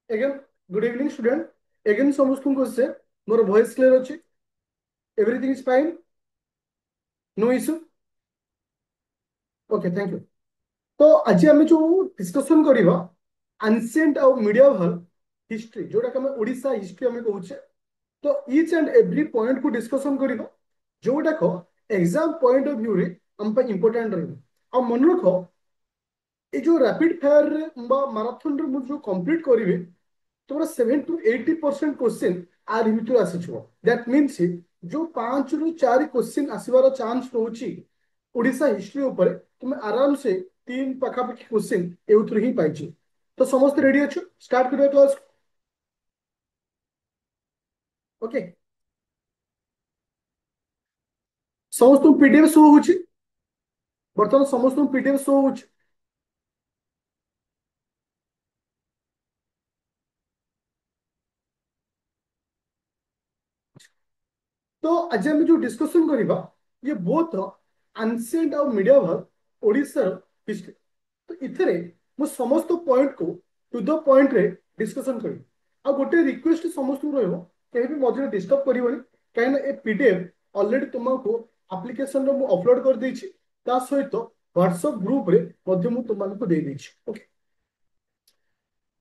Again, good evening, student. Again, ସମସ୍ତଙ୍କୁ ସେ ମୋର voice clear ଅଛି? Everything is fine? No issue? Okay, thank you. तो आज आम जो डिस्कशन करवा एंशिएंट और मिडिएवल हिस्ट्री जोटा कि ओडिशा हिस्ट्री आम कहूचे तो ईच एंड एवरी पॉइंट को डिस्कशन करवा जोटा को एग्जाम पॉइंट ऑफ व्यू रे हम पे इंपोर्टेंट रही मन रख ये जो रैपिड फायर माराथन रे जो कंप्लीट करी तुम्हारा 70 to 80% क्वेश्चन आर भितर आसीछो दैट मीन्स जो 5 ରୁ 4 क्वेश्चन आसीबार चांस रोची ओडिशा हिस्ट्री ऊपर तुम आराम से 3 पाखापाखि क्वेश्चन एउथुर ही पाइछ तो समस्त रेडी अच्छो स्टार्ट करिया क्लास ओके समस्त पीडीएफ शो होची बर्तमान समस्त पीडीएफ शो होची तो आज हम जो डिस्कशन करबा ये बोथ एंशिएंट और मिडिएवल ओडिशा हिस्ट्री तो इथरे मु समस्त पॉइंट को टू द पॉइंट रे डिस्कशन करी आ गोटे रिक्वेस्ट समस्त को रहबो केहि भी मझे डिस्टर्ब करिवनी काहे ना ए पीडीएफ ऑलरेडी तुमको एप्लीकेशन रो मु अपलोड कर देछि ता सहित व्हाट्सएप ग्रुप रे मध्य मु तुमको दे देछि ओके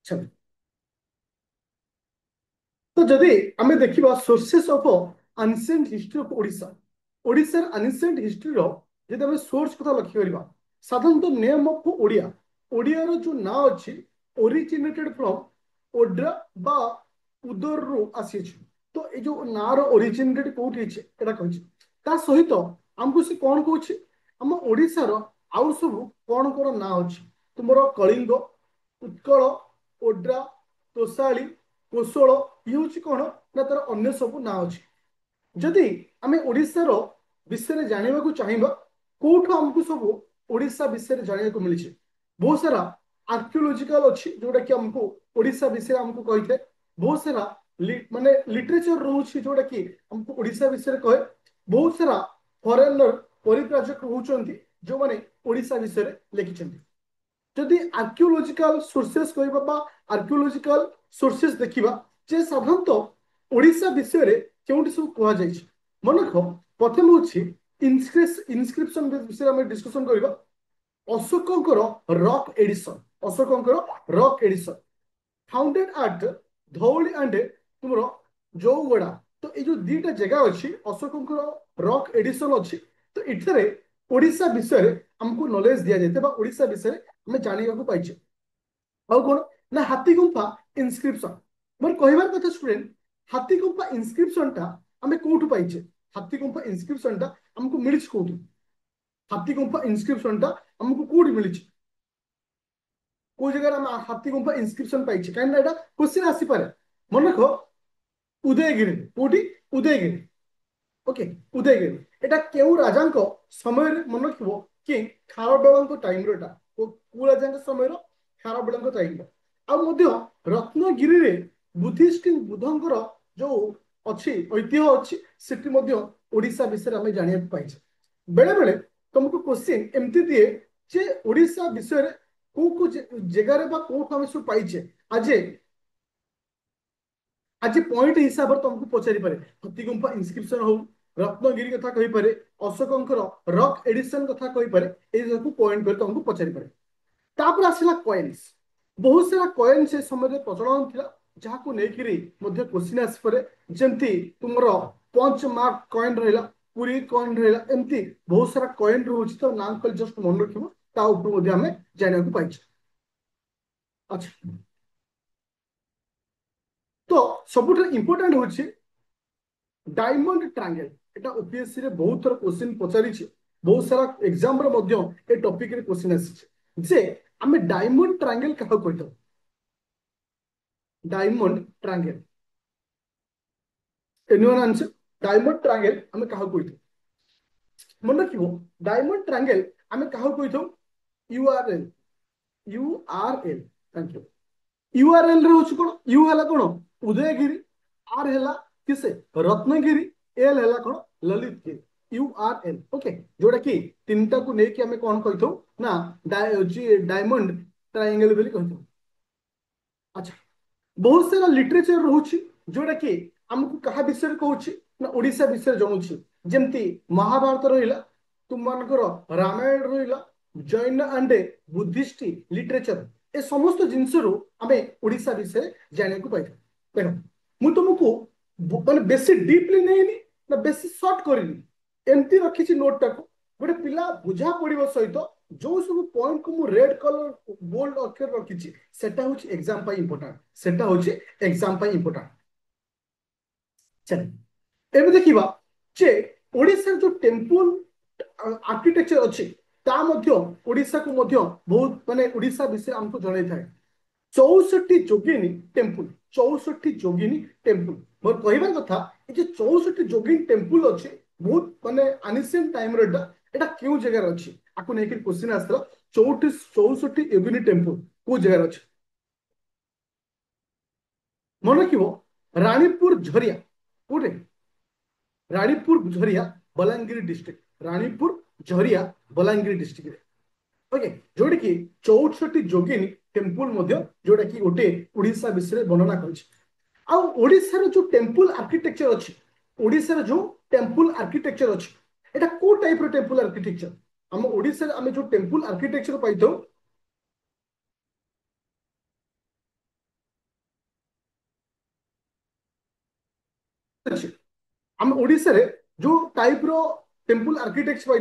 चल तो जदि आमे देखिबा sources of ancient history of Odisha Odisha ancient history रो जदि आमे सोर्स कथा लक्ष्य करबा साधारणतः नेम ऑफ ओडिया ओडिया रो जो ना अछि ओरिजिनेटेड फ्रॉम ओड्रा बा उदर रो आसीछ तो ए जो ना रो ओरिजिनेटेड कोठी अछि एटा कहछि ता सहित हमको से कोन कहछि हम ओडिशा रो आउ सब कोन कोन ना अछि तुमरो कलिंग उत्कल ओड्रा तोसाली कोसळ इ होछि कोन ना तर अन्य सब ना अछि जदि आमे ओडिशा रो विषय जानिबा को चाहिबा कोठो हमको सब ओडिशा विषय जानिबा को मिलिछि बहुत सारा आर्कियोलॉजिकल अछि जोटा कि हमको ओडिशा विषय हमको कहिथे बहुत सारा माने लिटरेचर रहउछि जोटा कि हमको ओडिशा विषय कहे बहुत सारा फॉरेनर परिप्राजक रहउचंती जो माने ओडिशा विषय लिखिचंती जदि आर्कियोलॉजिकल सोर्सेस कहबा बा आर्कियोलॉजिकल सोर्सेस देखिबा जे साधारणतः ओडिशा विषय रे केउटी सब कहा जाइछि मन रख प्रथम होछि इनस्क्रिप्शन विषय हम डिस्कशन करबा अशोकଙ୍କର रॉक एडिशन अशोकଙ୍କର rock edition founded at Dhauli and तुमरो जौगड़ा तो ये जो दीटा जगह अच्छी अशोकଙ୍କର रॉक एडिशन अच्छी तो इठरे ओडिशा विषय रे हमको नॉलेज दिया जाते बा ओडिशा विषय रे हमें जानिबा को पाइछे ଆଉ କଣ ନା ହାତୀଗୁମ୍ଫା ଇନସ୍କ୍ରିପସନ ମୋର କହିବାର କଥା ଷ୍ଟୁଡେଣ୍ଟ ହାତୀଗୁମ୍ଫା ଇନସ୍କ୍ରିପସନ ଟା ଆମେ କୋଉଠୁ ପାଇଛେ ହାତୀଗୁମ୍ଫା ଇନସ୍କ୍ରିପସନ ଟା ଆମକୁ ମିଳିଛି କୋଉଠୁ ହାତୀଗୁମ୍ଫା ଇନସ୍କ୍ରିପସନ ଟା ଆମକୁ କୋଉଠି ମିଳିଛି କୋଉ ଜାଗାରେ ଆମେ ହାତୀଗୁମ୍ଫା ଇନସ୍କ୍ରିପସନ ପାଇଛେ କାହିଁକି ନା ଏଟା क्वेश्चन ଆସିପାରେ ମନେ ରଖ ଉଦୟଗିରି କୋଉଠି ଉଦୟଗିରି ओके उदयगिरी एटा केउ राजांको समय रे मन रखिबो कि खारबेळंको टाइम रो एटा को राजांको समय रो खारबेळंको टाइम रो आ मध्य रत्नगिरी रे बुद्धिस्ट बुद्धंकर जो अछि ऐतिह्य अछि सेठी मध्य ओडिसा विषय हमें जानिया पाइछे बेले बेले तुमको क्वेश्चन एमती दिए जे ओडिसा विषय रे को जगह रे बा कोठ हम सब पाइछे आज आज पॉइंट हिसाब से तुमको पचारि पारे हाथीगुम्फा इनस्क्रिप्शन हो रत्नगिरी कथा कहि पारे अशोकଙ୍କର रॉक एडिशन कथा कहि पारे ए सब पॉइंट कर तुमको पचारि पारे तापर आसिला कॉइन्स बहुत सारा कॉइन से समय रे प्रचलन थिला जाको नेकिरी मध्ये क्वेश्चन आसी पारे जेंती तुमरो पंच मार्क कॉइन रहला पूरी कॉइन रहला एमती बहुत सारा कॉइन रहउछि तो नाम कल जस्ट मन रखिबो ता ऊपर मध्ये हमें जानिया को पाइछ अच्छा तो सबुठ इंपोर्टेंट होछि डायमंड ट्रायंगल एटा ओपीएससी रे बहुत थर क्वेश्चन पचारि छै बहुत सारा एग्जाम रे मध्य ए टॉपिक रे क्वेश्चन आसी छै जे हमें डायमंड ट्रायंगल कहा कहतो diamond triangle anyone answer diamond triangle हमें कहा कहतो मन रखिबो डायमंड ट्रायंगल हमें कहा कहतो URL URL thank you URL रे होछ कोन यू हला कोन उदयगिरी आर हला किसे रत्नगिरी एल हला कोन ललितगिरी यूआरएल ओके जोड़ा कि तीनटा को नेकी हमें कोन कहथौ ना डायमंड ट्रायंगल बोली कहथौ अच्छा बहुत सारा लिटरेचर रोचे जोटा कि आमको क्या विषय कहूँ ना ओडिशा विषय जनाऊँ जमती महाभारत रहा तुम मानकर रामायण रहा जैन एंड बुद्धिस्ट लिटरेचर ए समस्त जिनस आम ओडिशा विषय जाना पाई देख मु तुमको माने बेसी डीपली नहीं ना बेसी सर्ट करनी एमती रखी नोट टाक गोटे पिला बुझा पड़ो सहित जो सब पॉइंट को मु रेड कलर बोल्ड अक्षर रखी सेटा हूँ एग्जाम पाई इंपोर्टेंट सेटा हूँ एग्जाम पाई इंपोर्टेंट चल एबे देखिबा जे ओडिसा जो टेम्पल आर्किटेक्चर अच्छी ता मध्य ओडिसा को मध्य बहुत माने ओडिसा विषय हमको जणाई थाए 64 जोगिनी टेम्पल 64 जोगिनी टेम्पल मोर कहबार कथा ये 64 जोगिनी टेम्पल अच्छे बहुत माने एनिशिएंट टाइम रेटा एटा क्यों जगह अच्छी आपको नहीं क्वेश्चन आसला 64 योगिनी टेम्पल को जगह अच्छे मन रखिबो रानीपुर झरिया कोठे Ranipur Jharia Balangir district Ranipur Jharia Balangir district okay जोटा कि 64 जोगिनी टेम्पल मध्य जोटा कि गोटे ओडिशा विषय वर्णना कर ओडिशार जो टेम्पल आर्किटेक्चर अच्छी ओडिशार जो टेम्पल आर्किटेक्चर अच्छी एटा को टाइप रो टेम्पल आर्किटेक्चर हम ओडिशा आम जो टेम्पल आर्किटेक्चर पाई आम ओडिशा रे जो टाइप रो टेम्पल आर्किटेक्चर पाई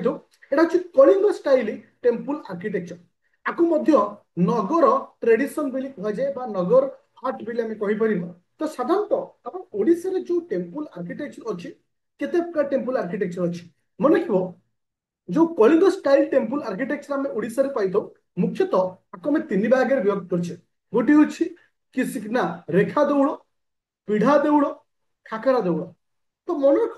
एटा हচ্ছে कलिंग स्टाइल टेम्पल आर्किटेक्चर आकु मध्य नगर ट्रेडिशन बोली कह जाए बा नगर आर्ट बोली आम कहि परिबा तो साधारणतः अपन ओडिशा रे जो टेम्पल आर्किटेक्चर अछि केते प्रकार टेम्पल आर्किटेक्चर अछि मन रखिबो जो कलिंग स्टाइल टेम्पल आर्किटेक्चर आम ओडिशा रे पाई मुख्यतः आकु हम तीन भाग रे विभक्त करछे गोटी होछि कि ना रेखा दौड़ पीढ़ा दौड़ खाकरा दौड़ तो मन रख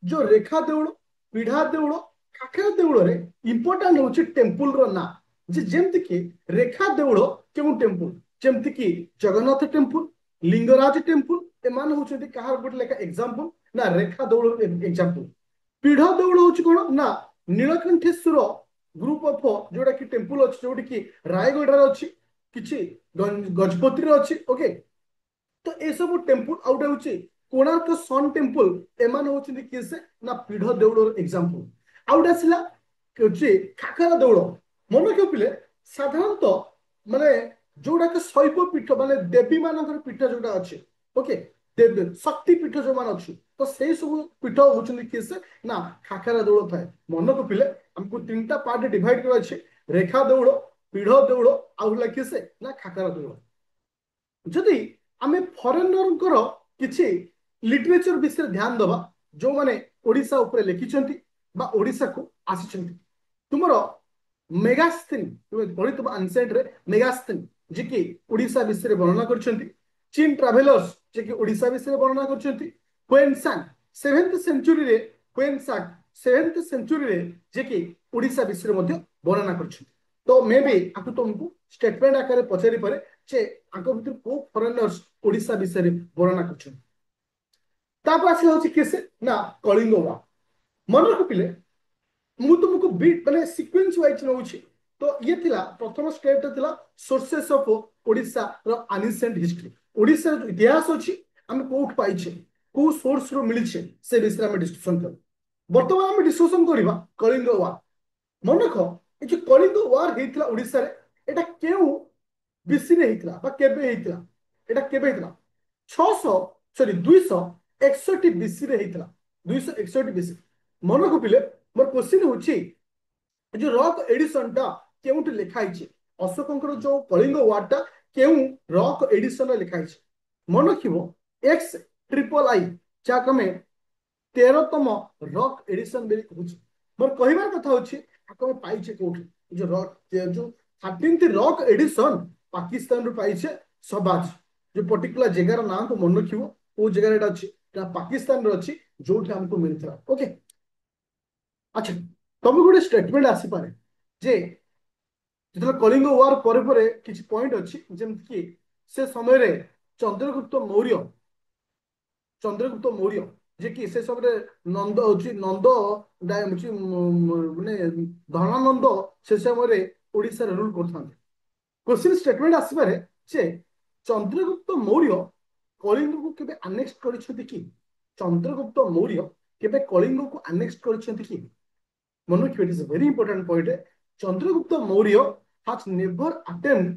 जो रेखा देउल पीढ़ा देउल खाखेरा देउल रे इंपोर्टेंट होची टेम्पल रो ना जे जेमति कि रेखा देउल केउ टेम्पल जेमति कि जगन्नाथ टेम्पल लिंगराज टेम्पल एमान होचंती कहार गोटे लेखा एग्जांपल ना रेखा देउल एग्जांपल पीढ़ा देउल होची कोन ना नीलकंठेश्वर ग्रुप ऑफ जोटा कि टेम्पल अछि जोटी कि रायगढ़ रे अछि किछि गजपति रे अछि ओके तो ए सब टेम्पल आउट होची कोणार्क सन टेम्पल एमान होचंती किसे ना पीढ़ देउळर एग्जांपल आउट आसिला कि खाकरा देउळ मन के पिले साधारणतः माने जोड़ा के शैव पीठ माने देवी मानकर पीठ जोड़ा अच्छे ओके देवी शक्ति पीठ जो मान अच्छी तो से सब पीठ होचंती किसे ना खाकरा देउळ थाए मन को पिले हमको तीनटा पार्ट डिवाइड कर अच्छे रेखा देउळ पीढ़ देउळ आउला किसे ना खाकरा देउळ जदि आमे फॉरेनर किछि लिटरेचर विषय ध्यान दबा जो माने ओडिशा ऊपर लिखिछंती बा ओडिशा को आसिछंती तुमरो मेगास्थेन तुम पढितबा एन्सेंट रे मेगास्थेन जे कि ओडिशा विषय वर्णना करछंती चीन ट्रैवलर्स जे कि ओडिशा विषय वर्णना करछंती क्वेनसांग 7th सेंचुरी रे क्वेनसांग 7th सेंचुरी रे जे कि ओडिशा विषय मध्ये वर्णना करछंती तो मे बी आकु तुमको स्टेटमेंट आकारे पचारि पारे जे आको भितर को फॉरेनर्स ओडिशा विषय वर्णना करछंती तापर आसी होची केसे ना कलिंग वार मन रखिले मु तुमको बीट माने सीक्वेंस वाइज नउची तो ये थिला प्रथम स्टेप थिला सोर्सेस ऑफ ओडिशा रो एनिसेंट हिस्ट्री ओडिशा जो इतिहास अछि हम कोठ पाइछे को सोर्स रो मिलिछे से विषय में डिस्कशन कर वर्तमान हम डिस्कशन करबा कलिंग वार मन रख ए जो कलिंग वार हेतिला ओडिशा रे एटा केउ बीसी रे हेतिला बा केबे हेतिला एटा केबे हेतिला 600 सॉरी 261 बीसी रे हेतिला 261 बीसी मन को पिले मोर क्वेश्चन होची जो रॉक एडिशन टा केउट लिखा हिचे अशोकंकर जो कलिंग वार टा केउ रॉक एडिशन रे लिखा हिचे मन रखिबो एक्स ट्रिपल आई जा कमे 13तम रॉक एडिशन बेली कहूची मोर कहिबार कथा होची आकमे पाइछे कोठी जो रॉक जो 13th रॉक एडिशन पाकिस्तान रो पाइछे सबाज जो पर्टिकुलर जगह रो नाम को मन रखिबो ओ जगह रेटा अछि पाकिस्तान रो अछि जोठी हमको मिलथला ओके अच्छा तब गोटे स्टेटमेंट आसी पारे जे जो कलिंग वार पर किसी पॉइंट अच्छी जमती कि से समय रे चंद्रगुप्त मौर्य जे कि से समय नंद होची नंद माने धनानंद से समय रे ओडिसा रे रूल करथांते क्वेश्चन स्टेटमेंट आसी पारे जे ଚନ୍ଦ୍ରଗୁପ୍ତ ମୌର୍ୟ କଳିଙ୍ଗକୁ କେବେ ଆନେକ୍ସ କରିଛନ୍ତି କି? ଚନ୍ଦ୍ରଗୁପ୍ତ ମୌର୍ୟ କେବେ କଳିଙ୍ଗକୁ ଆନେକ୍ସ କରିଛନ୍ତି କି? ମନେ ରଖିବେ, it is very important point. Chandragupta Maurya has never attempt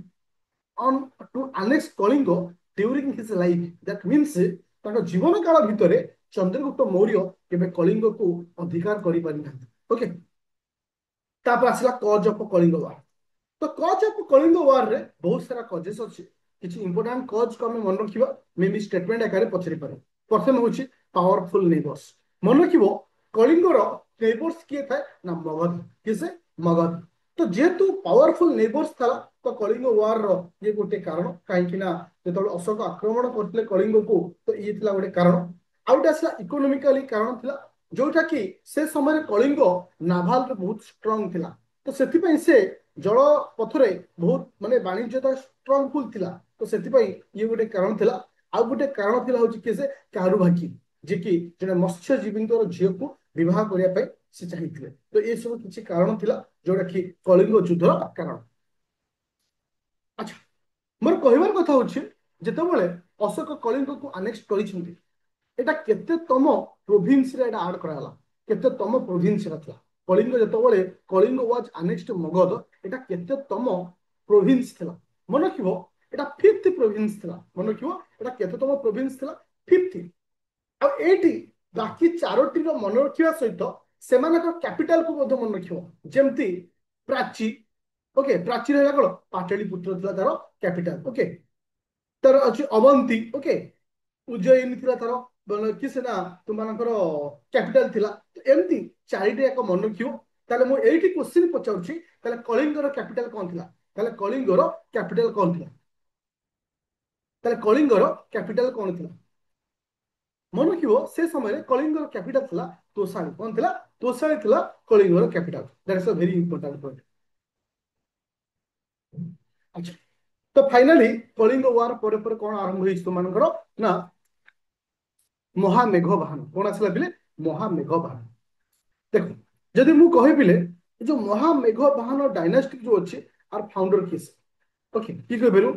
on to annex Kalinga during his life. That means ତାଙ୍କ ଜୀବନ କାଳ ଭିତରେ ଚନ୍ଦ୍ରଗୁପ୍ତ ମୌର୍ୟ କେବେ କଳିଙ୍ଗକୁ ଅଧିକାର କରିପାରିନାହାନ୍ତି। ଓକେ, ତାପରେ ଆସିଲା କଜ୍ ଅଫ୍ କଳିଙ୍ଗ ୱାର। ତ କଜ୍ ଅଫ୍ କଳିଙ୍ଗ ୱାରରେ ବହୁତ ସାରା କଜେସ୍ ଅଛି। କିଛି ଇମ୍ପୋର୍ଟାଣ୍ଟ କଜ୍ କୁ ଆମେ ମନେ ରଖିବା, ମେ ବି ଷ୍ଟେଟମେଣ୍ଟ ଆକାରରେ ପଚାରି ପାରେ। ପ୍ରଥମ ହେଉଛି ପାୱାରଫୁଲ ନେବର୍ସ। ମନେ ରଖିବ, କଳିଙ୍ଗର ନେବର୍ସ କିଏ ଥାଏ ନା ମଗଧ। କିଏ ସେ? ମଗଧ। ତ ଯେହେତୁ ପାୱାରଫୁଲ ନେବର୍ସ ଥିଲା, ତ କଳିଙ୍ଗ ୱାରର ଇଏ ଗୋଟେ କାରଣ। କାହିଁକି ନା ଯେତେବେଳେ ଅଶୋକ ଆକ୍ରମଣ କରିଥିଲେ କଳିଙ୍ଗକୁ, ତ ଇଏ ଥିଲା ଗୋଟେ କାରଣ। ଆଉ ଗୋଟେ ଆସିଲା ଇକୋନୋମିକାଲି କାରଣ ଥିଲା, ଯୋଉଟା କି ସେ ସମୟରେ କଳିଙ୍ଗ ନାଭାଲରେ ବହୁତ ଷ୍ଟ୍ରଙ୍ଗ ଥିଲା। ତ ସେଥିପାଇଁ ସେ ଜଳ ପଥରେ ବହୁତ ମାନେ ବାଣିଜ୍ୟତା ଷ୍ଟ୍ରଙ୍ଗଫୁଲ ଥିଲା। ତ ସେଥିପାଇଁ ଇଏ ଗୋଟେ କାରଣ ଥିଲା। ଆଉ ଗୋଟେ କାରଣ ଥିଲା ହଉଛି କିଏ ସେ? କାରୁଭାକି, ଯିଏକି ଜଣେ ମତ୍ସ୍ୟଜୀବୀଙ୍କର ଝିଅକୁ ବିବାହ କରିବା ପାଇଁ ସେ ଚାହିଁଥିଲେ। ତ ଏସବୁ କିଛି କାରଣ ଥିଲା ଯୋଉଟା କି କଳିଙ୍ଗ ଯୁଦ୍ଧର କାରଣ। ଆଚ୍ଛା, ମୋର କହିବାର କଥା ହଉଛି, ଯେତେବେଳେ ଅଶୋକ କଳିଙ୍ଗକୁ ଆନେକ୍ସ କରିଛନ୍ତି, এটা କେତେତମ ପ୍ରୋଭିନ୍ସରେ ଏଟା ଆଡ୍ କରାଗଲା? କେତେତମ ପ୍ରୋଭିନ୍ସରେ ଥିଲା? କଳିଙ୍ଗ ଯେତେବେଳେ କଳିଙ୍ଗ ୱାଜ ଆନେକ୍ସଡ ମଗଧ, এটা କେତେତମ ପ୍ରୋଭିନ୍ସ ଥିଲା? ମନେ ରଖିବ, এটা ଫିଫ୍ଥ ପ୍ରୋଭିନ୍ସ ଥିଲା। ମନେ ରଖିବ, এটা କେତେତମ ପ୍ରୋଭିନ୍ସ ଥିଲା? ଫିଫ୍ଥ। ଆଉ ଏଇଠି ବାକି ଚାରୋଟିର ମନେ ରଖିବା ସହିତ ସେମାନଙ୍କର କ୍ୟାପିଟାଲକୁ ମଧ୍ୟ ମନେ ରଖିବ। ଯେମିତି ପ୍ରାଚୀ, ଓକେ, ପ୍ରାଚୀର ହେଲା କଣ? ପାଟଳିପୁତ୍ର ଥିଲା ତାର କ୍ୟାପିଟାଲ। ଓକେ, ତାର ଅଛି ଅବନ୍ତୀ, ଓକେ, ଉଜ୍ଜୟିନୀ ଥିଲା ତାର କି ସେଟା ତୁମମାନଙ୍କର କ୍ୟାପିଟାଲ ଥିଲା। ଏମିତି ଚାରିଟି ଏକ ମନେ ରଖିବ। ତାହେଲେ ମୁଁ ଏଇଠି କ୍ୱେଶ୍ଚିନ୍ ପଚାରୁଛି, ତାହେଲେ କଳିଙ୍ଗର କ୍ୟାପିଟାଲ କଣ ଥିଲା? ତାହେଲେ କଳିଙ୍ଗର କ୍ୟାପିଟାଲ କଣ ଥିଲା? ତାହେଲେ କଳିଙ୍ଗର କ୍ୟାପିଟାଲ କଣ ଥିଲା? ମନେ ରଖିବ, ସେ ସମୟରେ କଳିଙ୍ଗର କ୍ୟାପିଟାଲ ଥିଲା ତୋଷାଳୀ। କଣ ଥିଲା? ତୋଷାଳୀ ଥିଲା କଳିଙ୍ଗର କ୍ୟାପିଟାଲ। ଦ୍ୟାଟ୍ ଇଜ ଅ ଭେରି ଇମ୍ପୋର୍ଟାଣ୍ଟ ପଏଣ୍ଟ। ଆଚ୍ଛା, ତ ଫାଇନାଲି କଳିଙ୍ଗ ୱାର ପରେ ପରେ କଣ ଆରମ୍ଭ ହେଇଛି ତୁମମାନଙ୍କର ନା ମହାମେଘ ବାହାନ। କଣ ଆସିଲା ପିଲେ? ମହାମେଘ ବାହାନ। ଦେଖ, ଯଦି ମୁଁ କହିବିଲେ ଏ ଯୋଉ ମହାମେଘ ବାହାନ ଡାଇନାଷ୍ଟି ଯୋଉ ଅଛି, ଆର ଫାଉଣ୍ଡର କିଏ? ଓକେ, କି କହିପାରିବୁ?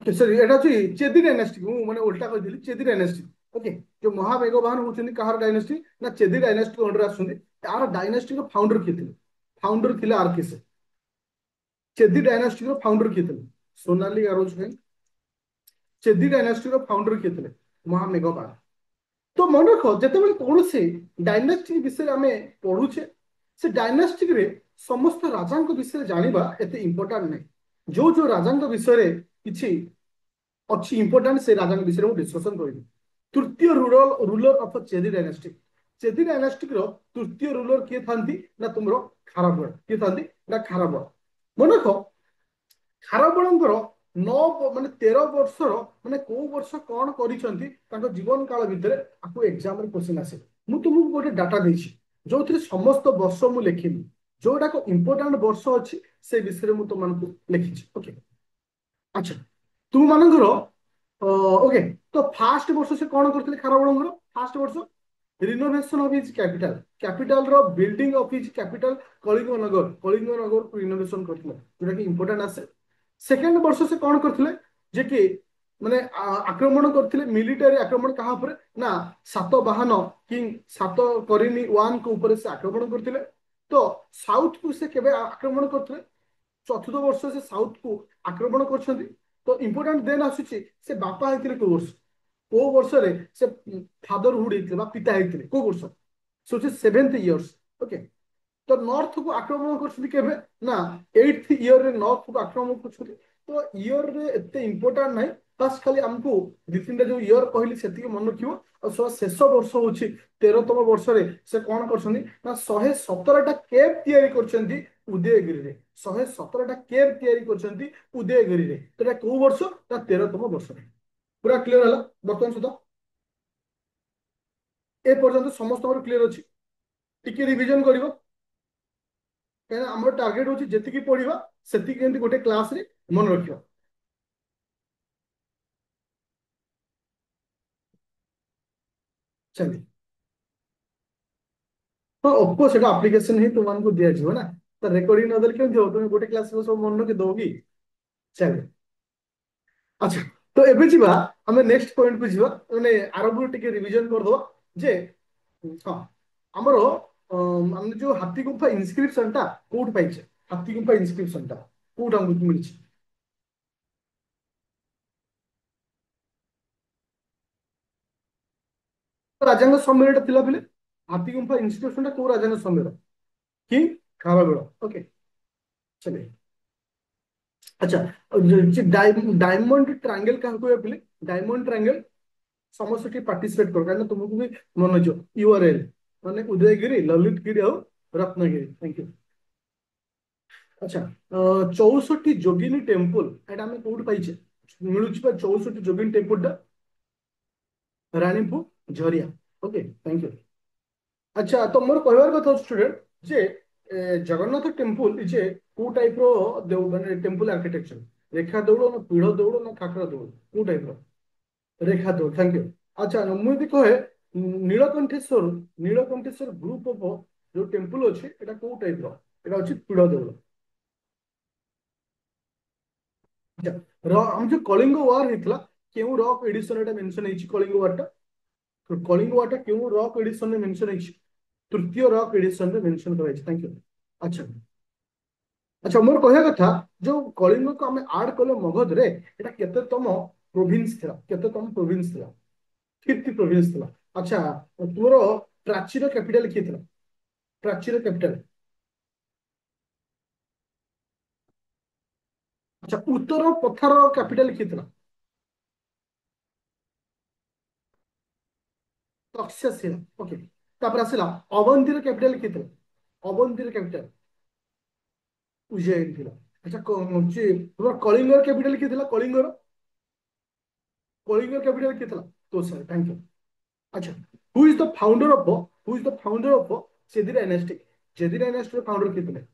ସରି, এটা হচ্ছে চেদি ডাইনাস্টি। ମୁଁ ମାନେ ଓଲଟା କହିଥିଲି, চেদি ডাইନାস্ଟି। ଓକେ, ଯୋଉ ମହାମେଘବାହାନ ହଉଛନ୍ତି କାହାର ଡାଇନାଷ୍ଟି? ନା ଚେଦି ଡାଇନାଷ୍ଟି ଅଣ୍ଡର ଆସୁଛନ୍ତି। ତାର ଡାଇନାଷ୍ଟିର ଫାଉଣ୍ଡର କିଏ ଥିଲେ? ଫାଉଣ୍ଡର ଥିଲେ ଆର କିଏ? ଚେଦି ଡାଇନାଷ୍ଟିର ଫାଉଣ୍ଡର କିଏ ଥିଲେ? ସୋନାଲି ଆରୋଜ ଭାଇ, ଚେଦି ଡାଇନାଷ୍ଟିର ଫାଉଣ୍ଡର କିଏ ଥିଲେ? ମହାମେଘବାହାନ। ତ ମନେ ରଖ, ଯେତେବେଳେ କୌଣସି ଡାଇନାଷ୍ଟିକ ବିଷୟରେ ଆମେ ପଢୁଛେ, ସେ ଡାଇନାଷ୍ଟିକରେ ସମସ୍ତ ରାଜାଙ୍କ ବିଷୟରେ ଜାଣିବା ଏତେ ଇମ୍ପୋର୍ଟାଣ୍ଟ ନାହିଁ। ଯୋଉ ଯୋଉ ରାଜାଙ୍କ ବିଷୟରେ କିଛି ଅଛି ଇମ୍ପୋର୍ଟାଣ୍ଟ, ସେ ରାଜାଙ୍କ ବିଷୟରେ ମୁଁ ଡିସ୍କସନ କରିବି। ତୃତୀୟ ରୁଲର ଅଫ ଚେଦି ଡାଇନାଷ୍ଟିକ। ଚେଦି ଡାଇନାଷ୍ଟିକର ତୃତୀୟ ରୁଲର କିଏ ଥାନ୍ତି? ନା ତୁମର ଖାରବେଳ। କିଏ ଥାନ୍ତି? ନା ଖାରବେଳ। ମନେ ରଖ, ଖାରବେଳଙ୍କର ମାନେ 13 ବର୍ଷର ମାନେ କୋଉ ବର୍ଷ କଣ କରିଛନ୍ତି ତାଙ୍କ ଜୀବନ କାଳ ଭିତରେ, ଆକୁ ଏକ୍ସାମରେ କ୍ୱେଶ୍ଚିନ୍ ଆସେ। ମୁଁ ତୁମକୁ ଗୋଟେ ଡାଟା ଦେଇଛି, ଯୋଉଥିରେ ସମସ୍ତ ବର୍ଷ ମୁଁ ଲେଖିନି। ଯୋଉଟାକ ଇମ୍ପୋର୍ଟାଣ୍ଟ ବର୍ଷ ଅଛି ସେ ବିଷୟରେ ମୁଁ ତୁମମାନଙ୍କୁ ଲେଖିଛି। ଓକେ, ଆଚ୍ଛା, ତୁମମାନଙ୍କର ଓକେ, ତ ଫାଷ୍ଟ ବର୍ଷ ସେ କଣ କରିଥିଲେ? ଖାରବେଳଙ୍କର ଫାଷ୍ଟ ବର୍ଷ ରିନୋଭେସନ ଅଫ ହିଜ କ୍ୟାପିଟାଲ। କ୍ୟାପିଟାଲର building of his capital Kalinganagar. କଳିଙ୍ଗନଗରକୁ ରିନୋଭେସନ କରିଥିଲେ, ଯୋଉଟା କି ଇମ୍ପୋର୍ଟାଣ୍ଟ ଆସେ। ସେକେଣ୍ଡ ବର୍ଷ ସେ କଣ କରିଥିଲେ? ଯେ କି ମାନେ ଆକ୍ରମଣ କରିଥିଲେ, ମିଲିଟାରୀ ଆକ୍ରମଣ। କାହା ଉପରେ? ନା ସାତବାହନ କିଙ୍ଗ ସାତକର୍ଣ୍ଣି ୱାନଙ୍କ ଉପରେ ସେ ଆକ୍ରମଣ କରିଥିଲେ। ତ ସାଉଥକୁ ସେ କେବେ ଆକ୍ରମଣ କରିଥିଲେ? ଚତୁର୍ଥ ବର୍ଷ ସେ ସାଉଥକୁ ଆକ୍ରମଣ କରିଛନ୍ତି। ତ ଇମ୍ପୋର୍ଟାଣ୍ଟ ଦେନ୍ ଆସୁଛି, ସେ ବାପା ହେଇଥିଲେ କୋଉ ବର୍ଷ? କୋଉ ବର୍ଷରେ ସେ ଫାଦରହୁଡ ହେଇଥିଲେ ବା ପିତା ହେଇଥିଲେ? କୋଉ ବର୍ଷ? ସେ ହଉଛି 7th ଇୟର୍ସ। ଓକେ, ତ ନର୍ଥକୁ ଆକ୍ରମଣ କରୁଛନ୍ତି କେବେ? ନା 8th ଇୟରରେ ନର୍ଥକୁ ଆକ୍ରମଣ କରୁଛନ୍ତି। ତ ଇୟରରେ ଏତେ ଇମ୍ପୋର୍ଟାଣ୍ଟ ନାହିଁ, ବାସ୍ ଖାଲି ଆମକୁ ଦି ତିନିଟା ଯୋଉ ଇୟର କହିଲି ସେତିକି ମନେ ରଖିବ। ଆଉ ଶେଷ ବର୍ଷ ହଉଛି 13ତମ ବର୍ଷରେ ସେ କଣ କରୁଛନ୍ତି? ନା 117ଟା କେବ୍ ତିଆରି କରିଛନ୍ତି ଉଦୟଗିରିରେ। 117ଟା କେବ୍ ତିଆରି କରିଛନ୍ତି ଉଦୟଗିରିରେ। ତ ଏଟା କୋଉ ବର୍ଷ? ନା 13ତମ ବର୍ଷରେ। ପୁରା କ୍ଲିୟର ହେଲା ବର୍ତ୍ତମାନ ସୁଦ୍ଧା? ଏ ପର୍ଯ୍ୟନ୍ତ ସମସ୍ତଙ୍କର କ୍ଲିୟର ଅଛି? ଟିକେ ରିଭିଜନ କରିବ, କାହିଁକିନା ଆମର ଟାର୍ଗେଟ ହଉଛି ଯେତିକି ପଢିବା ସେତିକି କେମିତି ଗୋଟେ କ୍ଲାସରେ ମନେ ରଖିବା। ଚାଲି ହଁ ଅଫକୋର୍ସ ସେଟା ଆପ୍ଲିକେସନ ହିଁ ତୁମମାନଙ୍କୁ ଦିଆଯିବ ନା। ତ ରେକର୍ଡିଂ ନଦେଲେ କେମିତି ହବ? ତୁମେ ଗୋଟେ କ୍ଲାସ ସବୁ ମନେ ରଖି ଦବ କି? ଚାଲେ। ଆଚ୍ଛା, ତ ଏବେ ଯିବା ଆମେ ନେକ୍ସଟ ପଏଣ୍ଟ କୁ ଯିବା। ମାନେ ଆରମ୍ଭରୁ ଟିକେ ରିଭିଜନ କରିଦବା ଯେ ହଁ ଆମର ଆମେ ଯୋଉ ହାତୀ ଗୁମ୍ଫା ଇନସ୍କ୍ରିପସନ ଟା କୋଉଠି ପାଇଛେ? ହାତୀ ଗୁମ୍ଫା ଇନସ୍କ୍ରିପସନ ଟା କୋଉଠି ଆମକୁ ମିଳିଛି? ରାଜାଙ୍କ ସମୟରେ ଏଟା ଥିଲା ପିଲେ। ହାତୀ ଗୁମ୍ଫା ଇନସ୍କ୍ରିପସନ ଟା କୋଉ ରାଜାଙ୍କ ସମୟର? କି ଖାରବେଳ। ଓକେ, ଚଲେ। ଆଚ୍ଛା, ଡାयମଣ୍ଡ ଟ୍ରାଙ୍ଗେଲ କାହାକୁ କହିବା ପିଲେ? ଡାयମଣ୍ଡ ଟ୍ରାଙ୍ଗେଲ ସମସ୍ତେ ଟିକେ ପାର୍ଟିସିପେଟ କର, କାରଣ ତୁମକୁ ବି ମନେ ଯିବ। ୟୁଆରଏଲ ମାନେ ଉଦୟଗିରି, ଲଲିତଗିରି ଆଉ ରତ୍ନଗିରି। Thank you. ଆଚ୍ଛା, 64 ଯୋଗିନୀ ଟେମ୍ପଲ ଏଟା ଆମେ କୋଉଠି ପାଇଛେ? ମିଳୁଛି ବା 64 ଯୋଗିନୀ ଟେମ୍ପଲ ଟା Ranipur Jharial. Okay, thank you. ଆଚ୍ଛା, ତ ମୋର କହିବାର କଥା ଷ୍ଟୁଡେଣ୍ଟ ଯେ ଜଗନ୍ନାଥ ଟେମ୍ପଲ ଯେ କୋଉ ଟାଇପ ର ମାନେ ଟେମ୍ପଲ ଆର୍କିଟେକ୍ଚର? ରେଖା ଦୌଡ଼ ନା ପୀଢ଼ ଦୌଡ଼ ନା ଖାକରା ଦୌଡ଼? କୋଉ ଟାଇପ ର? ରେଖା ଦୌଡ଼। Thank you. ଆଚ୍ଛା, ମୁଁ ଯଦି କହେ ନୀଳକଣ୍ଠେଶ୍ୱର, ନୀଳକଣ୍ଠେଶ୍ୱର ଗ୍ରୁପ ଅଫ ଯୋଉ ଟେମ୍ପଲ ଅଛି ଏଟା କୋଉ ଟାଇପ ର? ଏଟା ଅଛି ପୀଢ଼ ଦୌଡ଼। ଆଚ୍ଛା, ଆମ ଯୋଉ କଳିଙ୍ଗ ୱାର ହେଇଥିଲା କେଉଁ ରକ୍ ଏଡିସନ ଏଟା ମେନସନ ହେଇଛି? କଳିଙ୍ଗ ୱାର ଟା, କଳିଙ୍ଗ ୱାର ଟା କେଉଁ ରକ୍ ଏଡିସନ ରେ ମେନସନ ହେଇଛି? ତୃତୀୟ ରକ୍ ଏଡିସନ ରେ ମେନସନ କରାଯାଇଛି। Thank you. ଆଚ୍ଛା, ଆଚ୍ଛା, ମୋର କହିବା କଥା ଯୋଉ କଳିଙ୍ଗକୁ ଆମେ ଆଡ କଲେ ମଗଧରେ, ଏଟା କେତେତମ ପ୍ରୋଭିନ୍ସ ଥିଲା? କେତେତମ ପ୍ରୋଭିନ୍ସ ଥିଲା? ଫିଫ୍ଥ ପ୍ରୋଭିନ୍ସ ଥିଲା। ଆଚ୍ଛା, ତୁମର ପ୍ରାଚୀର କ୍ୟାପିଟାଲ କିଏ ଥିଲା? ପ୍ରାଚୀର କ୍ୟାପିଟାଲ। ଆଚ୍ଛା, ଉତ୍ତର ପଥାର କ୍ୟାପିଟାଲ କିଏ ଥିଲା? ତକ୍ଷଶିଳା। ଓକେ, ତାପରେ ଆସିଲା ଅବନ୍ତୀର କ୍ୟାପିଟାଲ କିଏ ଥିଲା? ଅବନ୍ତୀର କ୍ୟାପିଟାଲ ଉଜ୍ଜୟିନୀ ଥିଲା। ଆଚ୍ଛା, ତୁମର କଳିଙ୍ଗର କ୍ୟାପିଟାଲ କିଏ ଥିଲା? କଳିଙ୍ଗର, କଳିଙ୍ଗର କ୍ୟାପିଟାଲ କିଏ ଥିଲା? ତୋଷାଲି। Thank you. ଆଚ୍ଛା, who is the founder of who is the founder of Chedi dynasty? Chedi ଡାଇନାଷ୍ଟିର ଫାଉଣ୍ଡର କିଏ ଥିଲେ?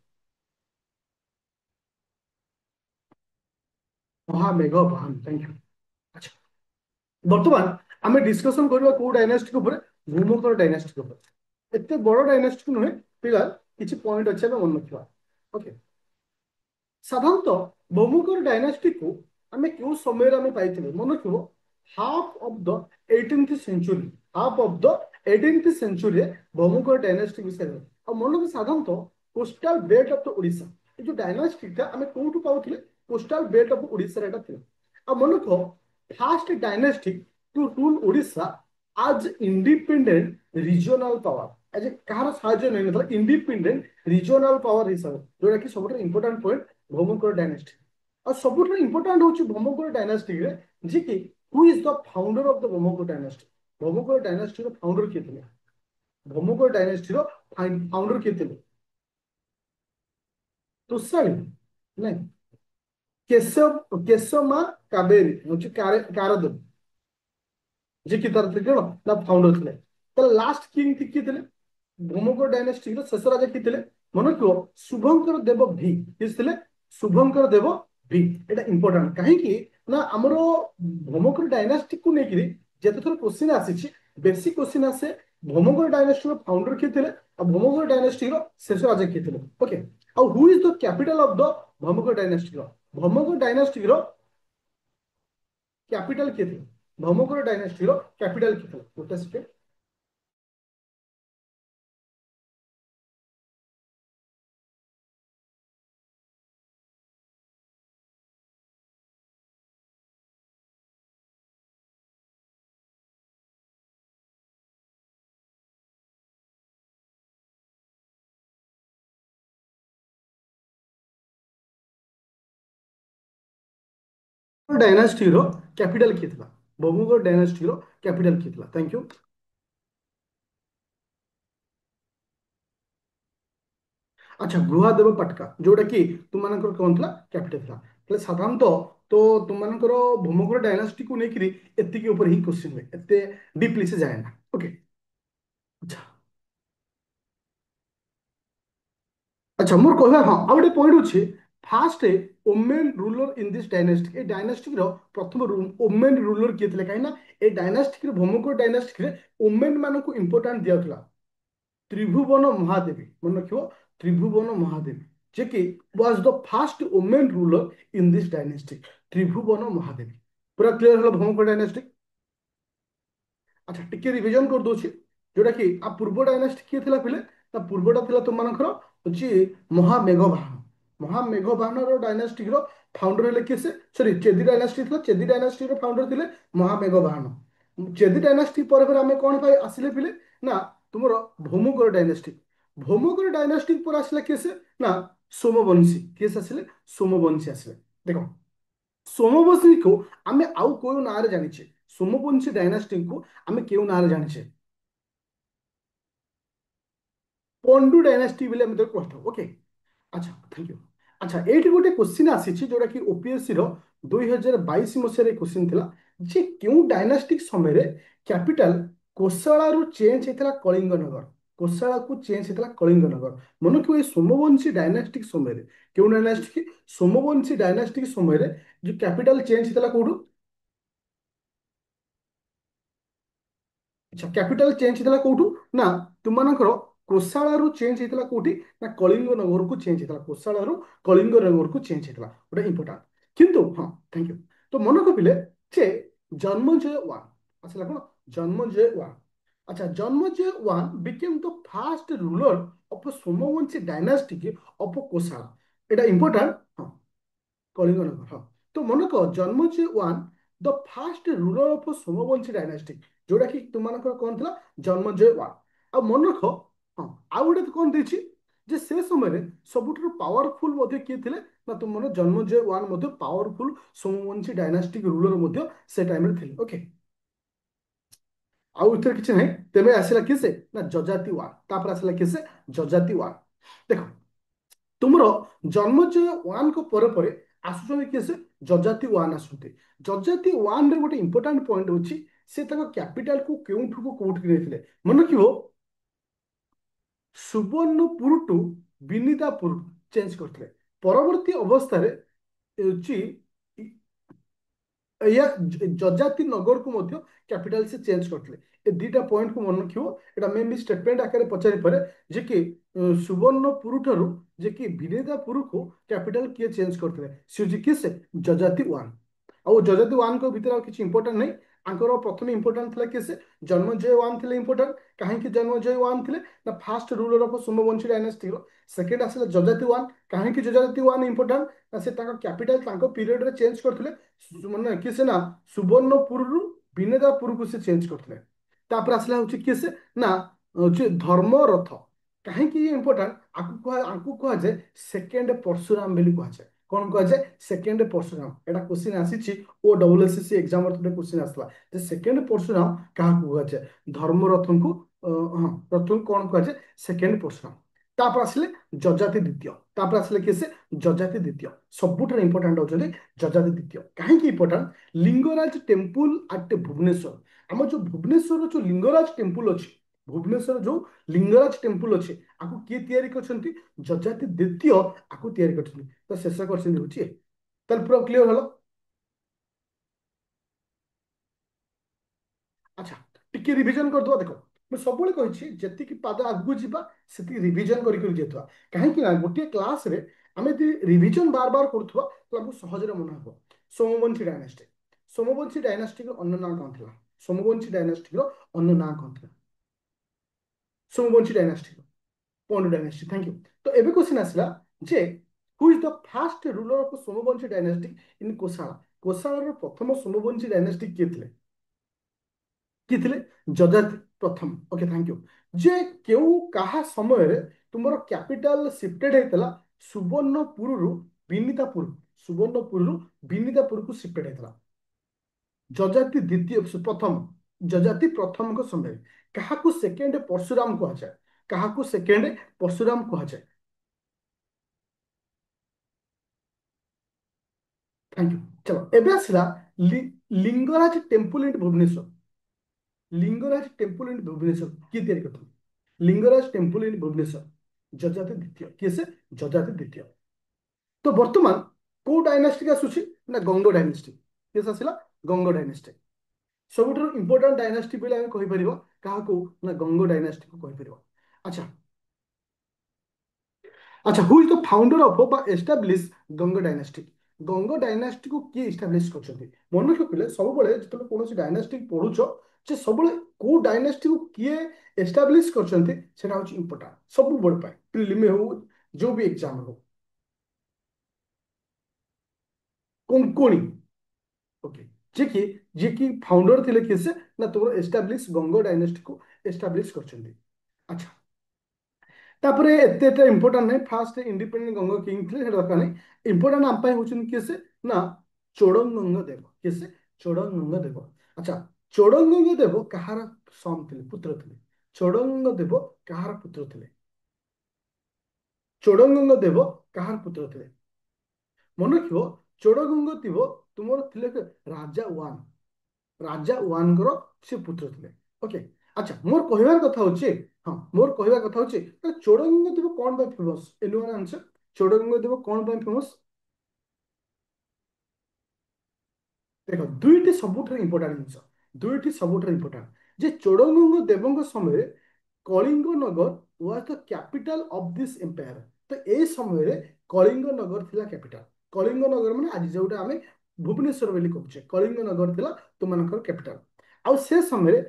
ମହାମେଘ ବାହାନ। Thank you. ଆଚ୍ଛା, ବର୍ତ୍ତମାନ ଆମେ ଡିସ୍କସନ କରିବା କୋଉ ଡାଇନାଷ୍ଟିକ ଉପରେ? ଭୂମକର ଡାଇନାଷ୍ଟିକ ଉପରେ। ଏତେ ବଡ ଡାଇନାଷ୍ଟିକ ନୁହେଁ ପିଲା, କିଛି ପଏଣ୍ଟ ଅଛି ଆମେ ମନେ ରଖିବା। ଓକେ, ସାଧାରଣତଃ ଭୌମକର ଡାଇନାଷ୍ଟିକୁ ଆମେ କେଉଁ ସମୟରେ ଆମେ ପାଇଥିଲେ ମନେ ରଖିବ? Half of the 18th century. Half of the 18th ସେଞ୍ଚୁରୀରେ ଭୌମକର ଡାଇନାଷ୍ଟି ବିଷୟରେ ଆଉ ମନେ ରଖି। ସାଧାରଣତଃ coastal belt of the Odisha, ଏ ଯୋଉ ଡାଇନାଷ୍ଟିଟା ଆମେ କୋଉଠୁ ପାଉଥିଲେ? କୋଷ୍ଟାଲ ବେଲ୍ଟ ଅଫ ଓଡିଶାରେ ଏଟା ଥିଲା। ଆଉ ମନେ ରଖ, ଫାଷ୍ଟ ଡାଇନାଷ୍ଟିକ ଟୁ ରୁଲ ଓଡିଶା ଆଜ ଇଣ୍ଡିପେଣ୍ଡେଣ୍ଟ ରିଜନାଲ ପାୱାର। ଆଜି କାହାର ସାହାଯ୍ୟ ନେଇନଥିଲା, ଇଣ୍ଡିପେଣ୍ଡେଣ୍ଟ ରିଜନାଲ ପାୱାର ହିସାବରେ, ଯୋଉଟା କି ସବୁଠାରୁ ଇମ୍ପୋର୍ଟାଣ୍ଟ ପଏଣ୍ଟ ଭୌମକର ଡାଇନାଷ୍ଟି। ଆଉ ସବୁଠାରୁ ଇମ୍ପୋର୍ଟାଣ୍ଟ ହଉଛି ଭୌମକର ଡାଇନାଷ୍ଟିରେ ଯେ କି who is the founder of the Bhaumakara dynasty? Bhaumakara ଡାଇନାଷ୍ଟିର ଫାଉଣ୍ଡର କିଏ ଥିଲେ? ଭୌମକର ଡାଇନାଷ୍ଟିର ଫାଉଣ୍ଡର କିଏ ଥିଲେ? ତୋଷାଳି? ନାଇଁ, କେଶମା କାବେରୀ ହଉଛି କାରଦେବ, ଯେ କି ତାର ଥିଲେ କଣ ନା ଫାଉଣ୍ଡର ଥିଲେ। ତାହେଲେ ଲାଷ୍ଟ କିଙ୍ଗ କିଏ ଥିଲେ? ଭୌମକର ଡାଇନାଷ୍ଟିର ଶେଷ ରାଜା କିଏ ଥିଲେ? ମନେ ରଖିବ, ଶୁଭଙ୍କର ଦେବ ଭି। କିଏ ଥିଲେ? ଶୁଭଙ୍କର ଦେବ ଭି। ଏଟା ଇମ୍ପୋର୍ଟାଣ୍ଟ କାହିଁକି ନା ଆମର ଭୌମକର ଡାଇନାଷ୍ଟିକୁ ନେଇକିରି ଯେତେଥର କୋଶ୍ଚିନ୍ ଆସିଛି, ବେଶୀ କୋଶ୍ଚିନ୍ ଆସେ ଭୌମକର ଡାଇନାଷ୍ଟିର ଫାଉଣ୍ଡର କିଏ ଥିଲେ ଆଉ ଭୌମକର ଡାଇନାଷ୍ଟିର ଶେଷ ରାଜା କିଏ ଥିଲେ। ଓକେ, ଆଉ who is the capital of the Bhaumakara ଡାଇନାଷ୍ଟିର? ଭୌମକର ଡାଇନାଷ୍ଟିର କ୍ୟାପିଟାଲ କିଏ ଥିଲେ? ଭୌମକର ଡାଇନାଷ୍ଟିର କ୍ୟାପିଟାଲ କିଏ ଥିଲା? ଗୋଟେ ସେକେଣ୍ଡ। ଡାଇନାଷ୍ଟିର କ୍ୟାପିଟାଲ କିଏ ଥିଲା? ଭୌମକର ଡାଇନାଷ୍ଟିର କ୍ୟାପିଟାଲ କିଏ ଥିଲା? Thank you. ଆଚ୍ଛା, ଗୃହାଦେବ ପାଟକା, ଯୋଉଟା କି ତୁମମାନଙ୍କର କଣ ଥିଲା? କ୍ୟାପିଟାଲ ଥିଲା। ତାହେଲେ ସାଧାରଣତଃ ତ ତୁମମାନଙ୍କର ଭୌମକର ଡାଇନାଷ୍ଟିକୁ ନେଇକିରି ଏତିକି ଉପରେ ହିଁ କ୍ୱେଶ୍ଚିନ୍ ହୁଏ, ଏତେ ଡିପଲି ସେ ଯାଏ ନା। ଓକେ, ଆଚ୍ଛା। ଆଚ୍ଛା, ମୋର କହିବା ହଁ ଆଉ ଗୋଟେ ପଏଣ୍ଟ ଅଛି। First women ruler in this dynastic, ଏ ଡାଇନାଷ୍ଟିକ୍ର ପ୍ରଥମ ଓମେନ୍ ରୁଲର କିଏ ଥିଲେ? କାହିଁକି ନା ଏ ଡାଇନାଷ୍ଟିକ୍ରେ ଭୌମକର ଡାଇନାଷ୍ଟିକ୍ରେ ଓମେନ୍ ମାନଙ୍କୁ ଇମ୍ପୋର୍ଟାଣ୍ଟ ଦିଆଯାଉଥିଲା। त्रिभुवन महादेवी मन रखियो त्रिभुवन महादेवी जे कि was the first women ruler in this dynasty Tribhuvana Mahadevi पूरा क्लियर हलो भौमक डायनेस्टी अच्छा टिके रिविजन कर दोछि जोटा कि आ पूर्व डायनेस्टी किए थिला पिले ता पूर्वटा थिला तुम मानकर होची महामेघवाहन महामेघवाहन रो डायनेस्टी रो फाउंडर हेले किसे सॉरी चेदी डायनेस्टी थिला चेदी डायनेस्टी रो फाउंडर थिले महामेघवाहन चेदी डायनेस्टी पर आमे कोन भाई आसिले पिले ना तुमरो भौमकर डायनेस्टी भौमकर डायनेस्टी पर आसिला किसे ना सोमवंशी किसे आसिले सोमवंशी आसिले देखो सोमवंशी को आमे आउ कोयो नारे जानिछे सोमवंशी डायनेस्टी को आमे केउ नारे जानिछे पण्डु डायनेस्टी बोले आमे ताको कहथौ ओके अच्छा थैंक यू अच्छा एठी गोटे क्वेश्चन आसीछि जोटा कि ओपीएससी रो 2022 मसिया रे क्वेश्चन थिला जे क्यों डायनेस्टिक समय रे कैपिटल कोसला रु चेंज हेतला कलिंग नगर कोसला को चेंज हेतला कलिंग नगर मन को ए सोमवंशी डायनेस्टिक समय रे क्यों डायनेस्टिक सोमवंशी डायनेस्टिक समय रे जो कैपिटल चेंज हेतला कोडु अच्छा कैपिटल चेंज हेतला कोठु ना तुमनकर कोसाळा रु चेंज हेतला कोठी ना कलिंग नगर को चेंज हेतला कोसाळा रु कलिंग नगर को चेंज हेतला ओटा इंपोर्टेंट किंतु हां थैंक यू तो मन कपिले जे जन्मजय वन असला कोन जन्मजय वन अच्छा Janmejaya one became the first ruler of Somavanshi dynasty of Kosala एटा इंपोर्टेंट हां कलिंगनगर हाँ तो मन कह Janmejaya one the first ruler of Somavanshi dynasty जोटा कि तुम कौन था जन्मजय वन आ मन रख हाँ आउ गोटे कौन देछि जे से समय सबुठ पावरफुल किए थे ना तुम मन Janmejay one powerful Somvanshi dynastic ruler से टाइम थे ओके आउ इथर किछि नहीं तेबे आसिला किसे ना जजाति वन तापर आसिला किसे जजाति वन देखो तुमर जन्मजय वन को परे आसुचंदी किए से जजाति वन आसुते जजाति वन रे गोटे इंपोर्टेंट पॉइंट होची से तक कैपिटल को केउठु को कोउठ नेथिले मन रखिबो सुवर्णपुर टू बिनितापुर चेंज करथिले परवर्ती अवस्था रे होची या जजाति नगर को मध्य कैपिटल से चेंज करथिले ए दीटा पॉइंट को मन रखिबो एटा मे भी स्टेटमेंट आकारे पचारि परे जे कि सुवर्णपुर ठारू जे कि विनितापुर को कैपिटल किए चेंज करथिले से जे कि से जजाति वन आ जजाति वन को भीतर किछि इंपोर्टेंट नहीं आंकर प्रथम इंपोर्टेंट थिला किसे जन्मजय वन थिले इंपोर्टेंट काहे कि जन्मजय वन थिले ना first ruler of Somavanshi dynasty रो सेकंड आसिला जजाति वन काहे कि जजाति वन इंपोर्टेंट ना से ताका कैपिटल तांको पीरियड रे चेंज करथिले माने किसे ना सुवर्णपुर रु विनितापुर को से चेंज करथिले तापर आसला होची किसे ना होची धर्मरथ काहे कि इंपोर्टेंट आकु कहा जाए सेकंड परशुराम बेली कहा जाए कौन कहा जाए सेकंड परशुराम एटा क्वेश्चन आसीची ओ डब्ल्यूएसएससी एग्जाम रे क्वेश्चन आसला जे सेकंड परशुराम काहा कहा जाए धर्मरथन को हां रथन कौन कहा जाए सेकंड परशुराम तापर आसले जजाति द्वितीय तापर आसले किसे जजाति द्वितीय सबुठ इंपोर्टेंट होचंदी जजाति द्वितीय काहे कि important Lingaraj temple at Bhubaneswar हम जो भुवनेश्वर जो लिंगराज टेम्पल अछि भुवनेश्वर जो लिंगराज टेम्पल अछि आकु किए तयारी करछंती जजाति द्वितीय आकु तयारी करछंती तो शेष करछंती होची तल पूरा क्लियर हलो अच्छा टिके रिवीजन कर दो देखो मैं सब कही जी पाद आगू जावा से रिविजन करवा कहीं गोटे क्लास रे आम रिविजन बार बार करुवा तो आमको सहजरे मन हम सोमवंशी डायनास्टी सोमवंशी डायनास्टी अन्न ना कौन था सोमवंशी डायनास्टी अन्न ना कौन था Somavanshi dynasty Pandu dynasty thank you तो एबे क्वेश्चन आसला जे who is the first ruler of Somavanshi dynasty in Kosala Kosala प्रथम सोमवंशी डायनास्टी किए थे किए थे जजाति प्रथम ओके थैंक यू जे केउ कहा समय रे तुमरो कैपिटल शिफ्टेड हेतला सुवर्णपुर रु विनितापुर सुवर्णपुर रु विनितापुर को शिफ्टेड हेतला जजाति द्वितीय प्रथम जजाति प्रथम को समय कहा को सेकेंड परशुराम कहा जाए कहा को सेकेंड परशुराम कहा जाए थैंक यू चलो एबे आसला Lingaraj temple in Bhubaneswar Lingaraj temple in Bhubaneswar किए तैयारी करते लिंगराज टेम्पल इन भुवनेश्वर जजाति द्वितीय किए से जजाति द्वितीय तो वर्तमान को डायनास्टी आसुची ना गंग डायनास्टी किस आसला गंग डायनास्टी सबुठ इंपोर्टेंट डायनास्टी बोले आम कहीपर क्या ना गंग डायनास्टी को कहीपर ଆଚ୍ଛା ଆଚ୍ଛା, who is the founder of ବା ଏଷ୍ଟାବ୍ଲିଶ ଗଙ୍ଗ ଡାଇନାଷ୍ଟି? ଗଙ୍ଗ ଡାଇନାଷ୍ଟିକୁ କିଏ ଇଷ୍ଟାବ୍ଲିଶ କରିଛନ୍ତି? ମନେ ରଖିଲେ ସବୁବେଳେ ଯେତେବେଳେ କୌଣସି ଡାଇନାଷ୍ଟି ପଢୁଛ, ଯେ ସବୁବେଳେ କୋଉ ଡାଇନାଷ୍ଟିକୁ କିଏ ଏଷ୍ଟାବ୍ଲିଶ କରିଛନ୍ତି ସେଟା ହଉଛି ଇମ୍ପୋର୍ଟାଣ୍ଟ ସବୁବେଳେ ପାଇଁ, ପ୍ରିଲିମ୍ ହଉ ଯୋଉ ବି ଏକ୍ଜାମ ହଉ। କୋଙ୍କଣୀ, ଓକେ। ଯିଏ କି ଫାଉଣ୍ଡର ଥିଲେ କିଏ ସେ? ନା ତୁମର ଏଷ୍ଟାବ୍ଲିଶ ଗଙ୍ଗ ଡାଇନାଷ୍ଟିକୁ ଏଷ୍ଟାବ୍ଲିଶ କରିଛନ୍ତି। ଆଚ୍ଛା, ତାପରେ ଏତେ ଏତେ ଇମ୍ପୋର୍ଟାଣ୍ଟ ନାହିଁ, ଫାର୍ଷ୍ଟ ଇଣ୍ଡିପେଣ୍ଡେଣ୍ଟ ଗଙ୍ଗ କିଙ୍ଗ ଥିଲେ ସେଟା ଦରକାର ନାହିଁ। ଇମ୍ପୋର୍ଟାଣ୍ଟ ଆମ ପାଇଁ ହଉଛନ୍ତି କିଏ ସେ? ନା ଚୋଡଗଙ୍ଗ ଦେବ। କିଏ ସେ? ଚୋଡଗଙ୍ଗ ଦେବ। ଆଚ୍ଛା, ଚୋଡଗଙ୍ଗ ଦେବ କାହାର ସନ୍ ଥିଲେ, ପୁତ୍ର ଥିଲେ? ଚୋଡଗଙ୍ଗ ଦେବ କାହାର ପୁତ୍ର ଥିଲେ? ଚୋଡଗଙ୍ଗ ଦେବ କାହାର ପୁତ୍ର ଥିଲେ? ମନେ ରଖିବ, ଚୋଡଗଙ୍ଗ ଥିବ ତୁମର ଥିଲେ ରାଜା ୱାନ। ରାଜା ୱାନଙ୍କର ସେ ପୁତ୍ର ଥିଲେ। ଓକେ। ଆଚ୍ଛା, ମୋର କହିବାର କଥା ହଉଛି, ହଁ ମୋର କହିବା କଥା ହଉଛି ଚୋଡଗଙ୍ଗ ଦେବ କଣ ପାଇଁ ଫେମସ? ଏନିୱାନ ଆନ୍ସର? ଚୋଡଗଙ୍ଗ ଦେବ କଣ ପାଇଁ ଫେମସ? ଦେଖ, ଦୁଇଟି ସବୁଠାରୁ ଇମ୍ପୋର୍ଟାଣ୍ଟ ଜିନିଷ, ଦୁଇଟି ସବୁଠାରୁ ଇମ୍ପୋର୍ଟାଣ୍ଟ। ଯେ ଚୋଡଗଙ୍ଗ ଦେବଙ୍କ ସମୟରେ Kalinganagar was the capital of this empire. ତ ଏଇ ସମୟରେ କଳିଙ୍ଗ ନଗର ଥିଲା କ୍ୟାପିଟାଲ। କଳିଙ୍ଗ ନଗର ମାନେ ଆଜି ଯୋଉଟା ଆମେ ଭୁବନେଶ୍ୱର ବୋଲି କହୁଛେ, କଳିଙ୍ଗ ନଗର ଥିଲା ତୁମମାନଙ୍କର କ୍ୟାପିଟାଲ। ଆଉ ସେ ସମୟରେ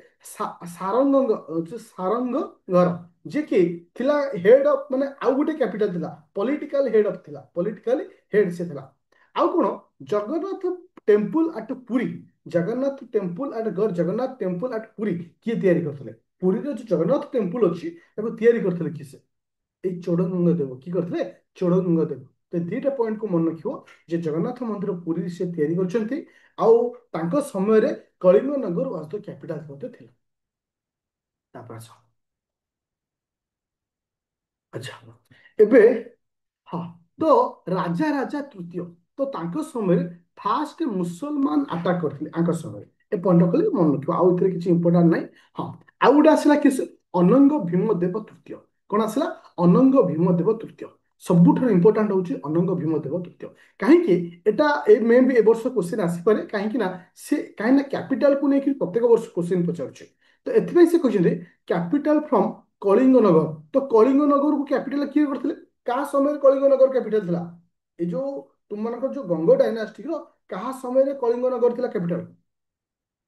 ସାରଙ୍ଗ ଘର, ଯିଏ କି ଥିଲା ହେଡ ଅଫ, ମାନେ ଆଉ ଗୋଟେ କ୍ୟାପିଟାଲ ଥିଲା, ପଲିଟିକାଲ ହେଡ ଅଫ ଥିଲା, ପଲିଟିକାଲି ହେଡ ସେ ଥିଲା। ଆଉ କଣ, ଜଗନ୍ନାଥ ଟେମ୍ପୁଲ ଆଟ ପୁରୀ, ଜଗନ୍ନାଥ ଟେମ୍ପୁଲ ଆଟ ଗଡ ଜଗନ୍ନାଥ ଟେମ୍ପୁଲ ଆଟ ପୁରୀ କିଏ ତିଆରି କରିଥିଲେ? ପୁରୀର ଯୋଉ ଜଗନ୍ନାଥ ଟେମ୍ପୁଲ ଅଛି ତାକୁ ତିଆରି କରିଥିଲେ କିଏ ସେ? ଏଇ ଚୋଡଗଙ୍ଗ ଦେବ। କି କରିଥିଲେ? ଚୋଡଗଙ୍ଗ ଦେବ। ତ ଦିଟା ପଏଣ୍ଟକୁ ମନେ ରଖିବ, ଯେ ଜଗନ୍ନାଥ ମନ୍ଦିର ପୁରୀ ସେ ତିଆରି କରିଛନ୍ତି, ଆଉ ତାଙ୍କ ସମୟରେ Kalinganagar was the capital ମଧ୍ୟ ଥିଲା। ତାପରେ ଆସ, ଆଚ୍ଛା, ଏବେ, ହଁ, ତ ରାଜା ରାଜା ତୃତୀୟ, ତ ତାଙ୍କ ସମୟରେ ଫାଷ୍ଟ ମୁସଲମାନ ଆଟାକ କରିଥିଲେ ତାଙ୍କ ସମୟରେ। ଏ ପଏଣ୍ଟ କଲେ ମନେ ରଖିବ, ଆଉ ଏଥିରେ କିଛି ଇମ୍ପୋର୍ଟାଣ୍ଟ ନାହିଁ। ହଁ, ଆଉ ଗୋଟେ ଆସିଲା କି ଅନଙ୍ଗ ଭୀମ ଦେବ ତୃତୀୟ। କଣ ଆସିଲା? ଅନଙ୍ଗ ଭୀମ ଦେବ ତୃତୀୟ। ସବୁଠାରୁ ଇମ୍ପୋର୍ଟାଣ୍ଟ ହଉଛି ଅନଙ୍ଗ ଭୀମ ଦେବ ତୃତୀୟ। କାହିଁକି? ଏଟା ମେ ବି ଏ ବର୍ଷ କ୍ୱେଶ୍ଚିନ୍ ଆସିପାରେ, କାହିଁକି ନା ସେ, କାହିଁକି ନା କ୍ୟାପିଟାଲକୁ ନେଇକି ପ୍ରତ୍ୟେକ ବର୍ଷ କ୍ୱେଶ୍ଚିନ୍ ପଚାରୁଛି। ତ ଏଥିପାଇଁ ସେ କହିଛନ୍ତି କ୍ୟାପିଟାଲ ଫ୍ରମ କଳିଙ୍ଗ ନଗର। ତ କଳିଙ୍ଗ ନଗରକୁ କ୍ୟାପିଟାଲ କିଏ କରିଥିଲେ? କାହା ସମୟରେ କଳିଙ୍ଗ ନଗର କ୍ୟାପିଟାଲ ଥିଲା? ଏ ଯୋଉ ତୁମମାନଙ୍କର ଯୋଉ ଗଙ୍ଗ ଡାଇନାଷ୍ଟିର କାହା ସମୟରେ କଳିଙ୍ଗ ନଗର ଥିଲା କ୍ୟାପିଟାଲ?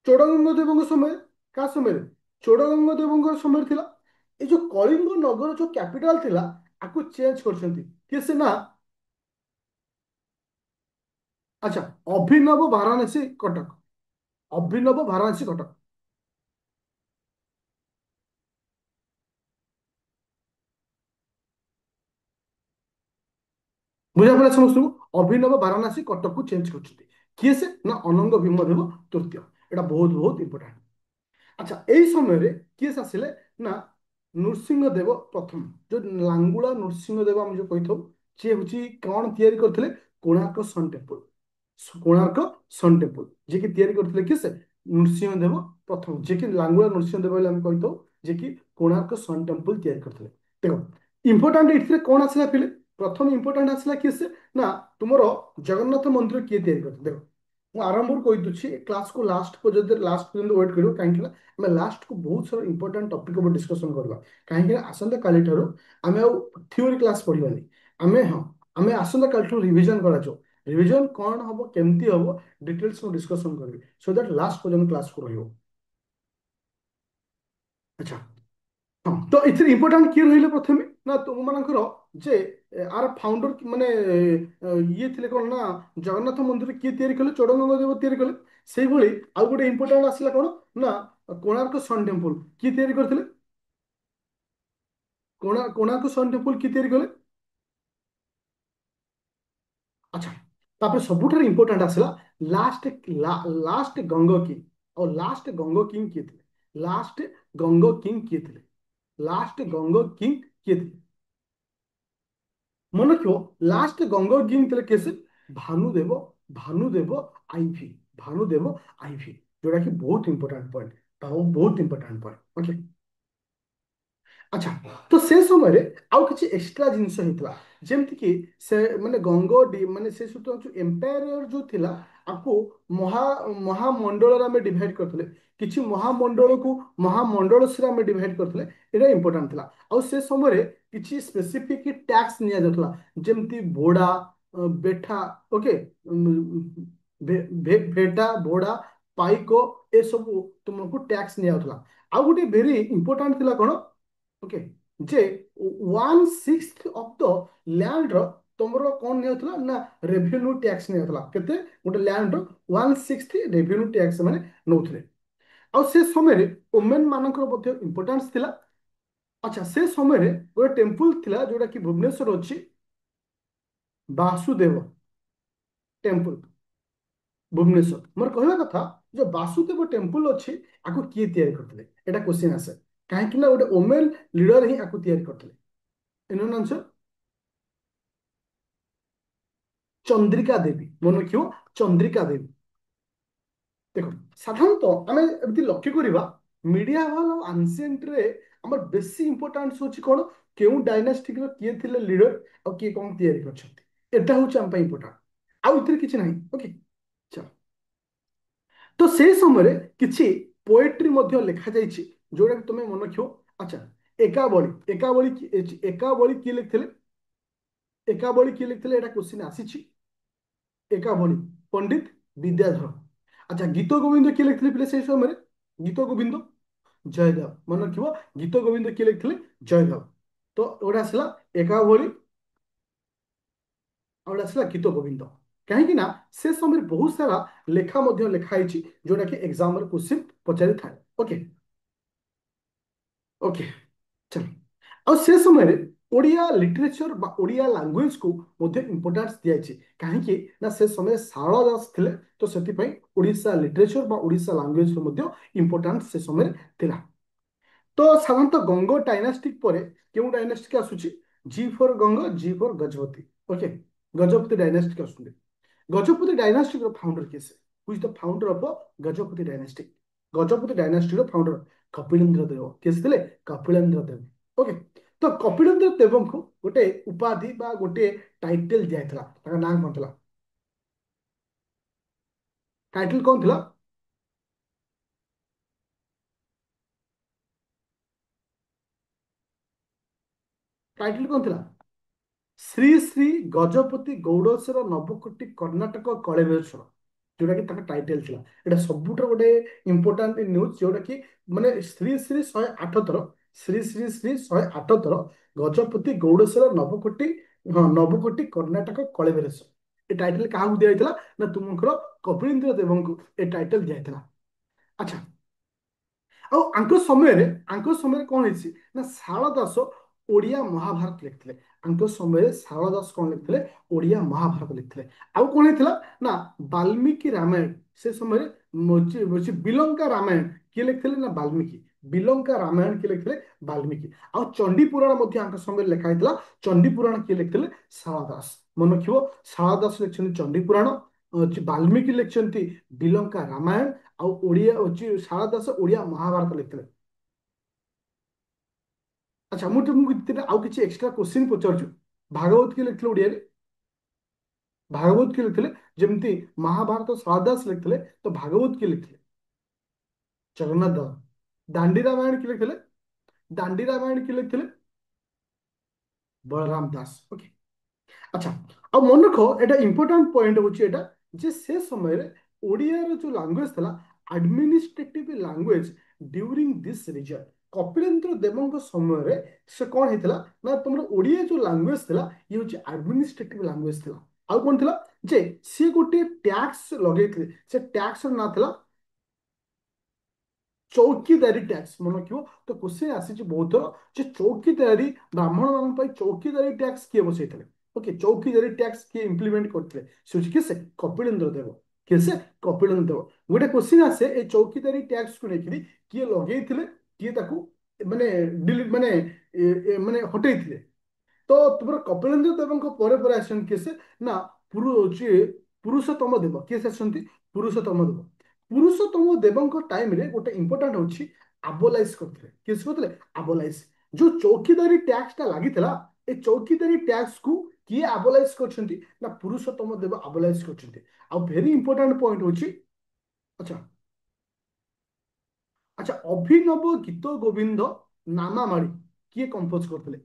ଚୋଡଗଙ୍ଗ ଦେବଙ୍କ ସମୟରେ। କାହା ସମୟରେ? ଚୋଡଗଙ୍ଗ ଦେବଙ୍କ ସମୟରେ ଥିଲା। ଏଇ ଯୋଉ କଳିଙ୍ଗ ନଗର ଯୋଉ କ୍ୟାପିଟାଲ ଥିଲା, ଆକୁ ଚେଞ୍ଜ କରିଛନ୍ତି କିଏ ସେ? ନା, ଆଚ୍ଛା, ଅଭିନବ ବାରାଣସୀ କଟକ। ଅଭିନବ ବାରାଣସୀ କଟକ। ବୁଝାପଡା ସମସ୍ତଙ୍କୁ? ଅଭିନବ ବାରାଣସୀ କଟକକୁ ଚେଞ୍ଜ କରିଛନ୍ତି। କିଏ ସେ? ନା ଅନଙ୍ଗ ଭୀମ ଦେବ ତୃତୀୟ। ଏଇଟା ବହୁତ ବହୁତ ଇମ୍ପୋର୍ଟାଣ୍ଟ। ଆଚ୍ଛା, ଏଇ ସମୟରେ କିଏ ଆସିଲେ? ନା ନୃସିଂହ ଦେବ ପ୍ରଥମ। ଯୋଉ ଲାଙ୍ଗୁଳା ନୃସିଂହ ଦେବ ଆମେ ଯୋଉ କହିଥାଉ, ସିଏ ହଉଛି କଣ ତିଆରି କରିଥିଲେ? କୋଣାର୍କ ସନ୍ ଟେମ୍ପଲ। କୋଣାର୍କ ସନ୍ ଟେମ୍ପଲ ଯିଏକି ତିଆରି କରିଥିଲେ କିଏ ସେ? ନୃସିଂହ ଦେବ ପ୍ରଥମ, ଯିଏକି ଲାଙ୍ଗୁଳା ନୃସିଂହ ଦେବ ବୋଲି ଆମେ କହିଥାଉ, ଯିଏକି କୋଣାର୍କ ସନ୍ ଟେମ୍ପଲ ତିଆରି କରିଥିଲେ। ଦେଖ, ଇମ୍ପୋର୍ଟାଣ୍ଟ ଏଥିରେ କଣ ଆସିଲା ପିଲେ? ପ୍ରଥମ ଇମ୍ପୋର୍ଟାଣ୍ଟ ଆସିଲା କିଏ ସେ? ନା ତୁମର ଜଗନ୍ନାଥ ମନ୍ଦିର କିଏ ତିଆରି କରିଥିଲେ? ଦେଖ, ମୁଁ ଆରମ୍ଭରୁ କହିଦଉଛି, କ୍ଲାସକୁ ଲାଷ୍ଟ ପର୍ଯ୍ୟନ୍ତ ୱେଟ୍ କରିବ। କାହିଁକି ନା ଆମେ ଲାଷ୍ଟକୁ ବହୁତ ସାରା ଇମ୍ପୋର୍ଟାଣ୍ଟ ଟପିକ ଉପରେ ଡିସ୍କସନ କରିବା। କାହିଁକି ନା ଆସନ୍ତା କାଲିଠାରୁ ଆମେ ଆଉ ଥିଓରି କ୍ଲାସ ପଢିବାନି। ଆମେ, ହଁ, ଆମେ ଆସନ୍ତା କାଲିଠାରୁ ରିଭିଜନ କରାଯିବ। ରିଭିଜନ କଣ ହବ, କେମିତି ହବ, ଡିଟେଲ୍ସ ମୁଁ ଡିସ୍କସନ କରିବି, ସୋ ଦ୍ୟାଟ ଲାଷ୍ଟ ପର୍ଯ୍ୟନ୍ତ କ୍ଲାସକୁ ରହିବ। ଆଚ୍ଛା, ହଁ, ତ ଏଥିରେ ଇମ୍ପୋର୍ଟାଣ୍ଟ କିଏ ରହିଲେ ପ୍ରଥମେ? ନା ତୁମମାନଙ୍କର ଯେ ଆର ଫାଉଣ୍ଡର ମାନେ ଇଏ ଥିଲେ କଣ? ନା ଜଗନ୍ନାଥ ମନ୍ଦିର କିଏ ତିଆରି କଲେ? ଚୋଡଗଙ୍ଗ ଦେବ ତିଆରି କଲେ। ସେଇଭଳି ଆଉ ଗୋଟେ ଇମ୍ପୋର୍ଟାଣ୍ଟ ଆସିଲା କଣ? ନା କୋଣାର୍କ ସନ୍ ଟେମ୍ପଲ କିଏ ତିଆରି କରିଥିଲେ? କୋଣାର୍କ ସନ୍ ଟେମ୍ପଲ କିଏ ତିଆରି କଲେ? ଆଚ୍ଛା, ତାପରେ ସବୁଠାରୁ ଇମ୍ପୋର୍ଟାଣ୍ଟ ଆସିଲା ଲାଷ୍ଟ, ଲାଷ୍ଟ ଗଙ୍ଗ କିଙ୍ଗ। ଆଉ ଲାଷ୍ଟ ଗଙ୍ଗ କିଙ୍ଗ କିଏ ଥିଲେ? ଲାଷ୍ଟ ଗଙ୍ଗ କିଙ୍ଗ କିଏ ଥିଲେ? ଲାଷ୍ଟ ଗଙ୍ଗ କିଙ୍ଗ କିଏ ଥିଲେ? ମନେ ରଖିବ, ଲାଷ୍ଟ ଗଙ୍ଗ କିଙ୍ଗ ଥିଲେ କିଏ ସେ? ଭାନୁଦେବ। ଭାନୁଦେବ ଆଇଭି। ଭାନୁଦେବ ଆଇଭି, ଯୋଉଟା କି ବହୁତ ଇମ୍ପୋର୍ଟାଣ୍ଟ ପଏଣ୍ଟ। ବହୁତ ଇମ୍ପୋର୍ଟାଣ୍ଟ ପଏଣ୍ଟ। ଓକେ। ଆଚ୍ଛା, ତ ସେ ସମୟରେ ଆଉ କିଛି ଏକ୍ସଟ୍ରା ଜିନିଷ ହେଇଥିଲା, ଯେମିତି କି ସେ ମାନେ ମାନେ ସେ ସବୁ ଯୋଉ ଏମ୍ପାୟାର ଯୋଉ ଥିଲା ଆକୁ ମହା ମହାମଣ୍ଡଳରେ ଆମେ ଡିଭାଇଡ କରିଥିଲେ, କିଛି ମହାମଣ୍ଡଳକୁ ମହାମଣ୍ଡଳସରେ ଆମେ ଡିଭାଇଡ କରିଥିଲେ। ଏଇଟା ଇମ୍ପୋର୍ଟାଣ୍ଟ ଥିଲା। ଆଉ ସେ ସମୟରେ କିଛି ସ୍ପେସିଫିକ ଟ୍ୟାକ୍ସ ନିଆଯାଉଥିଲା, ଯେମିତି ଭୋଡା, ବେଠା, ଓକେ, ଭେଟା, ଭୋଡା, ପାଇକ, ଏସବୁ ତୁମକୁ ଟ୍ୟାକ୍ସ ନିଆଯାଉଥିଲା। ଆଉ ଗୋଟେ ଭେରି ଇମ୍ପୋର୍ଟାଣ୍ଟ ଥିଲା କଣ, ଓକେ, ଯେ 1/6 ଅଫ ଦ ଲ୍ୟାଣ୍ଡର ତମର କଣ ନିଆଯାଉଥିଲା ନା ରେଭିନ୍ୟୁ ଟ୍ୟାକ୍ସ ନିଆଯାଉଥିଲା। କେତେ? ଗୋଟେ ଲ୍ୟାଣ୍ଡର 1/6 ରେଭିନ୍ୟୁ ଟ୍ୟାକ୍ସ ସେମାନେ ନଉଥିଲେ। ଆଉ ସେ ସମୟରେ ଓମେନ୍ ମାନଙ୍କର ମଧ୍ୟ ଇମ୍ପୋର୍ଟାନ୍ସ ଥିଲା। ଆଚ୍ଛା, ସେ ସମୟରେ ଗୋଟେ ଟେମ୍ପଲ ଥିଲା ଯୋଉଟା କି ଭୁବନେଶ୍ୱର ଅଛି, ବାସୁଦେବ ଟେମ୍ପଲ, ଭୁବନେଶ୍ୱର। ମୋର କହିବା କଥା, ଯୋଉ ବାସୁଦେବ ଟେମ୍ପଲ ଅଛି ଆକୁ କିଏ ତିଆରି କରିଥିଲେ? ଏଟା କ୍ୱେଶ୍ଚିନ୍ ଆସେ। କାହିଁକି ନା ଗୋଟେ ଓମେନ୍ ଲିଡର ହିଁ ଆକୁ ତିଆରି କରିଥିଲେ। ଏନୋନ୍ ଆନ୍ସର ଚନ୍ଦ୍ରିକା ଦେବୀ। ମନେ ରଖିବ, ଚନ୍ଦ୍ରିକା ଦେବୀ। ଦେଖ, ସାଧାରଣତଃ ଆମେ ଏମିତି ଲକ୍ଷ୍ୟ କରିବା, ମିଡିଆଭାଲ ଆଉ ଆନସିଏଣ୍ଟରେ ଆମର ବେଶୀ ଇମ୍ପୋର୍ଟାନ୍ସ ହଉଛି କଣ, କେଉଁ ଡାଇନାଷ୍ଟିକର କିଏ ଥିଲେ ଲିଡର ଆଉ କିଏ କଣ ତିଆରି କରିଛନ୍ତି। ଏଟା ହଉଛି ଆମ ପାଇଁ ଇମ୍ପୋର୍ଟାଣ୍ଟ, ଆଉ ଏଥିରେ କିଛି ନାହିଁ। ଓକେ, ଚାଲ। ତ ସେଇ ସମୟରେ କିଛି ପୋଏଟ୍ରି ମଧ୍ୟ ଲେଖାଯାଇଛି, ଯୋଉଟା କି ତୁମେ ମନେ ରଖିବ। ଆଚ୍ଛା, ଏକାବଳି, ଏକାବଳି କିଏ ଲେଖିଥିଲେ? ଏକାବଳି କିଏ ଲେଖିଥିଲେ? ଏଟା କ୍ୱେଶ୍ଚିନ୍ ଆସିଛି। ଏକାବଳି ପଣ୍ଡିତ ବିଦ୍ୟାଧର। ଆଚ୍ଛା, ଗୀତ ଗୋବିନ୍ଦ କିଏ ଲେଖିଥିଲେ ପିଲେ ସେଇ ସମୟରେ? ଗୀତ ଗୋବିନ୍ଦ ଜୟଦେବ। ମନେ ରଖିବ, ଗୀତ ଗୋବିନ୍ଦ କିଏ ଲେଖିଥିଲେ? ଜୟଦେବ। ତ ଏଗୁଡ଼ା ଆସିଲା ଏକାବଳି, ଆଉ ଗୋଟେ ଆସିଲା ଗୀତ ଗୋବିନ୍ଦ। କାହିଁକି ନା ସେ ସମୟରେ ବହୁତ ସାରା ଲେଖା ମଧ୍ୟ ଲେଖା ହେଇଛି, ଯୋଉଟା କି ଏକ୍ସାମରେ କ୍ୱେଶ୍ଚିନ୍ ପଚାରିଥାଏ। ଓକେ, ଓକେ, ଚାଲ। ଆଉ ସେ ସମୟରେ ଓଡ଼ିଆ ଲିଟରେଚର ବା ଓଡ଼ିଆ ଲାଙ୍ଗୁଏଜକୁ ମଧ୍ୟ ଇମ୍ପୋର୍ଟାନ୍ସ ଦିଆଯାଇଛି। କାହିଁକି ନା ସେ ସମୟରେ ଶାରଳା ଦାସ ଥିଲେ, ତ ସେଥିପାଇଁ ଓଡ଼ିଶା ଲିଟରେଚର ବା ଓଡ଼ିଶା ଲାଙ୍ଗୁଏଜର ମଧ୍ୟ ଇମ୍ପୋର୍ଟାନ୍ସ ସେ ସମୟରେ ଥିଲା। ତ ସାଧାରଣତଃ ଗଙ୍ଗ ଡାଇନାଷ୍ଟିକ ପରେ କେଉଁ ଡାଇନାଷ୍ଟିକ ଆସୁଛି? G for Ganga, G for Gajapati. Okay, Gajapati ଡାଇନାଷ୍ଟିକ ଆସୁଛନ୍ତି। ଗଜପତି ଡାଇନାଷ୍ଟିର ଫାଉଣ୍ଡର କିଏ? ସେ who is the founder of Gajapati dynastic? Gajapati ଡାଇନାଷ୍ଟିର ଫାଉଣ୍ଡର କପିଳେନ୍ଦ୍ର ଦେବ। କିଏ ଥିଲେ? କପିଳେନ୍ଦ୍ର ଦେବ। ଓକେ, ତ କପିଳେନ୍ଦ୍ର ଦେବଙ୍କୁ ଗୋଟେ ଉପାଧି ବା ଗୋଟେ ଟାଇଟେଲ ଦିଆଯାଇଥିଲା। ତାଙ୍କ ନାଁ କଣ ଥିଲା? ଟାଇଟେଲ କଣ ଥିଲା? ଟାଇଟେଲ କଣ ଥିଲା? ଶ୍ରୀ ଶ୍ରୀ ଗଜପତି ଗୌଡ଼େଶ୍ୱର ନବକୋଟି କର୍ଣ୍ଣାଟକ କଳେବର, ଯୋଉଟା କି ତାଙ୍କ ଟାଇଟେଲ ଥିଲା। ଏଟା ସବୁଠାରୁ ଗୋଟେ ଇମ୍ପୋର୍ଟାଣ୍ଟ ନ୍ୟୁଜ, ଯୋଉଟା କି ମାନେ ଶ୍ରୀ ଶ୍ରୀ 108 ଥର, ଶ୍ରୀ ଶ୍ରୀ ଶ୍ରୀ 108 ଥର ଗଜପତି ଗୌଡ଼େଶ୍ୱର ନବକୋଟି, ହଁ, ନବକୋଟି କର୍ଣ୍ଣାଟକ କଳେବରେଶ୍ୱର। ଏ ଟାଇଟେଲ କାହାକୁ ଦିଆଯାଇଥିଲା? ନା ତୁମଙ୍କର କପିଳେନ୍ଦ୍ର ଦେବଙ୍କୁ ଏ ଟାଇଟେଲ ଦିଆଯାଇଥିଲା। ଆଚ୍ଛା, ଆଉ ଆଙ୍କ ସମୟରେ କଣ ହେଇଛି ନା ଶାରଳା ଦାସ ଓଡ଼ିଆ ମହାଭାରତ ଲେଖିଥିଲେ। ଆଙ୍କ ସମୟରେ ଶାରଳା ଦାସ କଣ ଲେଖିଥିଲେ? ଓଡ଼ିଆ ମହାଭାରତ ଲେଖିଥିଲେ। ଆଉ କଣ ହେଇଥିଲା ନା ବାଲ୍ମୀକି ରାମାୟଣ, ସେ ସମୟରେ ବିଲଙ୍କା ରାମାୟଣ କିଏ ଲେଖିଥିଲେ? ନା ବାଲ୍ମୀକି। ବିଲଙ୍କା ରାମାୟଣ କିଏ ଲେଖିଥିଲେ? ବାଲ୍ମୀକି। ଆଉ ଚଣ୍ଡୀ ପୁରାଣ ମଧ୍ୟ ଆଙ୍କ ସମୟରେ ଲେଖା ହେଇଥିଲା। ଚଣ୍ଡୀ ପୁରାଣ କିଏ ଲେଖିଥିଲେ? ଶାରଳା ଦାସ। ମନେ ରଖିବ, ଶାରଳା ଦାସ ଲେଖିଛନ୍ତି ଚଣ୍ଡୀ ପୁରାଣ, ବାଲ୍ମୀକି ଲେଖିଛନ୍ତି ବିଲଙ୍କା ରାମାୟଣ, ଆଉ ଓଡ଼ିଆ ହଉଛି ଶାରଳା ଦାସ ଓଡ଼ିଆ ମହାଭାରତ ଲେଖିଥିଲେ। ଆଚ୍ଛା, ମୁଁ ତୁମକୁ ଆଉ କିଛି ଏକ୍ସଟ୍ରା କ୍ୱେଶ୍ଚିନ୍ ପଚାରୁଛୁ। ଭାଗବତ କିଏ ଲେଖିଥିଲେ ଓଡ଼ିଆରେ? ଭାଗବତ କିଏ ଲେଖିଥିଲେ? ଯେମିତି ମହାଭାରତ ଶାରଳା ଦାସ ଲେଖିଥିଲେ, ତ ଭାଗବତ କିଏ ଲେଖିଥିଲେ? ଜଗନ୍ନାଥ ଦାସ। ଦାଣ୍ଡି ରାମାୟଣ କିଏ ଲେଖିଥିଲେ? ଦାଣ୍ଡି ରାମାୟଣ କିଏ ଲେଖିଥିଲେ? ବଳରାମ ଦାସ। ଓକେ, ଆଚ୍ଛା, ଆଉ ମନେ ରଖ, ଏଟା ଇମ୍ପୋର୍ଟାଣ୍ଟ ପଏଣ୍ଟ ହଉଛି ଏଟା, ଯେ ସେ ସମୟରେ ଓଡ଼ିଆର ଯୋଉ ଲାଙ୍ଗୁଏଜ ଥିଲା administrative language during this region. Kapilendra ଦେବଙ୍କ ସମୟରେ ସେ କଣ ହେଇଥିଲା ନା ତମର ଓଡ଼ିଆ ଯୋଉ ଲାଙ୍ଗୁଏଜ ଥିଲା ଇଏ ହଉଛି ଆଡମିନିଷ୍ଟ୍ରେଟିଭ ଲାଙ୍ଗୁଏଜ ଥିଲା। ଆଉ କଣ ଥିଲା? ଯେ ସିଏ ଗୋଟିଏ ଟ୍ୟାକ୍ସ ଲଗେଇଥିଲେ। ସେ ଟ୍ୟାକ୍ସର ନାଁ ଥିଲା ଚୌକିଦାରୀ ଟ୍ୟାକ୍ସ। ମନେ ରଖିବ, ତ କ୍ୱେଶ୍ଚିନ୍ ଆସିଛି ବହୁତ ଥର, ଯେ ଚୌକିଦାରୀ ବ୍ରାହ୍ମଣ ମାନଙ୍କ ପାଇଁ ଚୌକିଦାରୀ ଟ୍ୟାକ୍ସ କିଏ ବସେଇଥିଲେ? ଓକେ, ଚୌକିଦାରୀ ଟ୍ୟାକ୍ସ କିଏ ଇମ୍ପ୍ଲିମେଣ୍ଟ କରିଥିଲେ? ସେ ହଉଛି କିଏ? ସେ କପିଳେନ୍ଦ୍ର ଦେବ। କିଏ ସେ? କପିଳେନ୍ଦ୍ର ଦେବ। ଗୋଟେ କ୍ୱେଶ୍ଚିନ୍ ଆସେ ଏଇ ଚୌକିଦାରୀ ଟ୍ୟାକ୍ସକୁ ନେଇକିରି, କିଏ ଲଗେଇଥିଲେ, କିଏ ତାକୁ ମାନେ ଡିଲିଟ ମାନେ ମାନେ ହଟେଇଥିଲେ? ତ ତୁମର କପିଳେନ୍ଦ୍ର ଦେବଙ୍କ ପରେ ପରେ ଆସିଛନ୍ତି କିଏ? ସେ ନା ହଉଛି ପୁରୁଷୋତ୍ତମ ଦେବ। କିଏ ସେ ଆସନ୍ତି? ପୁରୁଷୋତ୍ତମ ଦେବ। ପୁରୁଷୋତ୍ତମ ଦେବଙ୍କ ଟାଇମରେ ଗୋଟେ ଇମ୍ପୋର୍ଟାଣ୍ଟ ହଉଛି ଆବୋଲାଇଜ କରିଥିଲେ। କିଏ ସେ କରିଥିଲେ? ଆବୋଲାଇଜ। जो चौकीदारी टैक्स टा लागिଥିଲା ए चौकीदारी टैक्स को किए आबलाइज करछंती ना पुरुषोत्तम देव आबलाइज करछंती आ वेरी इंपोर्टेंट पॉइंट होची अच्छा अच्छा अभिनव गीत गोविंद नामामाଳି किए कंपोज करथिले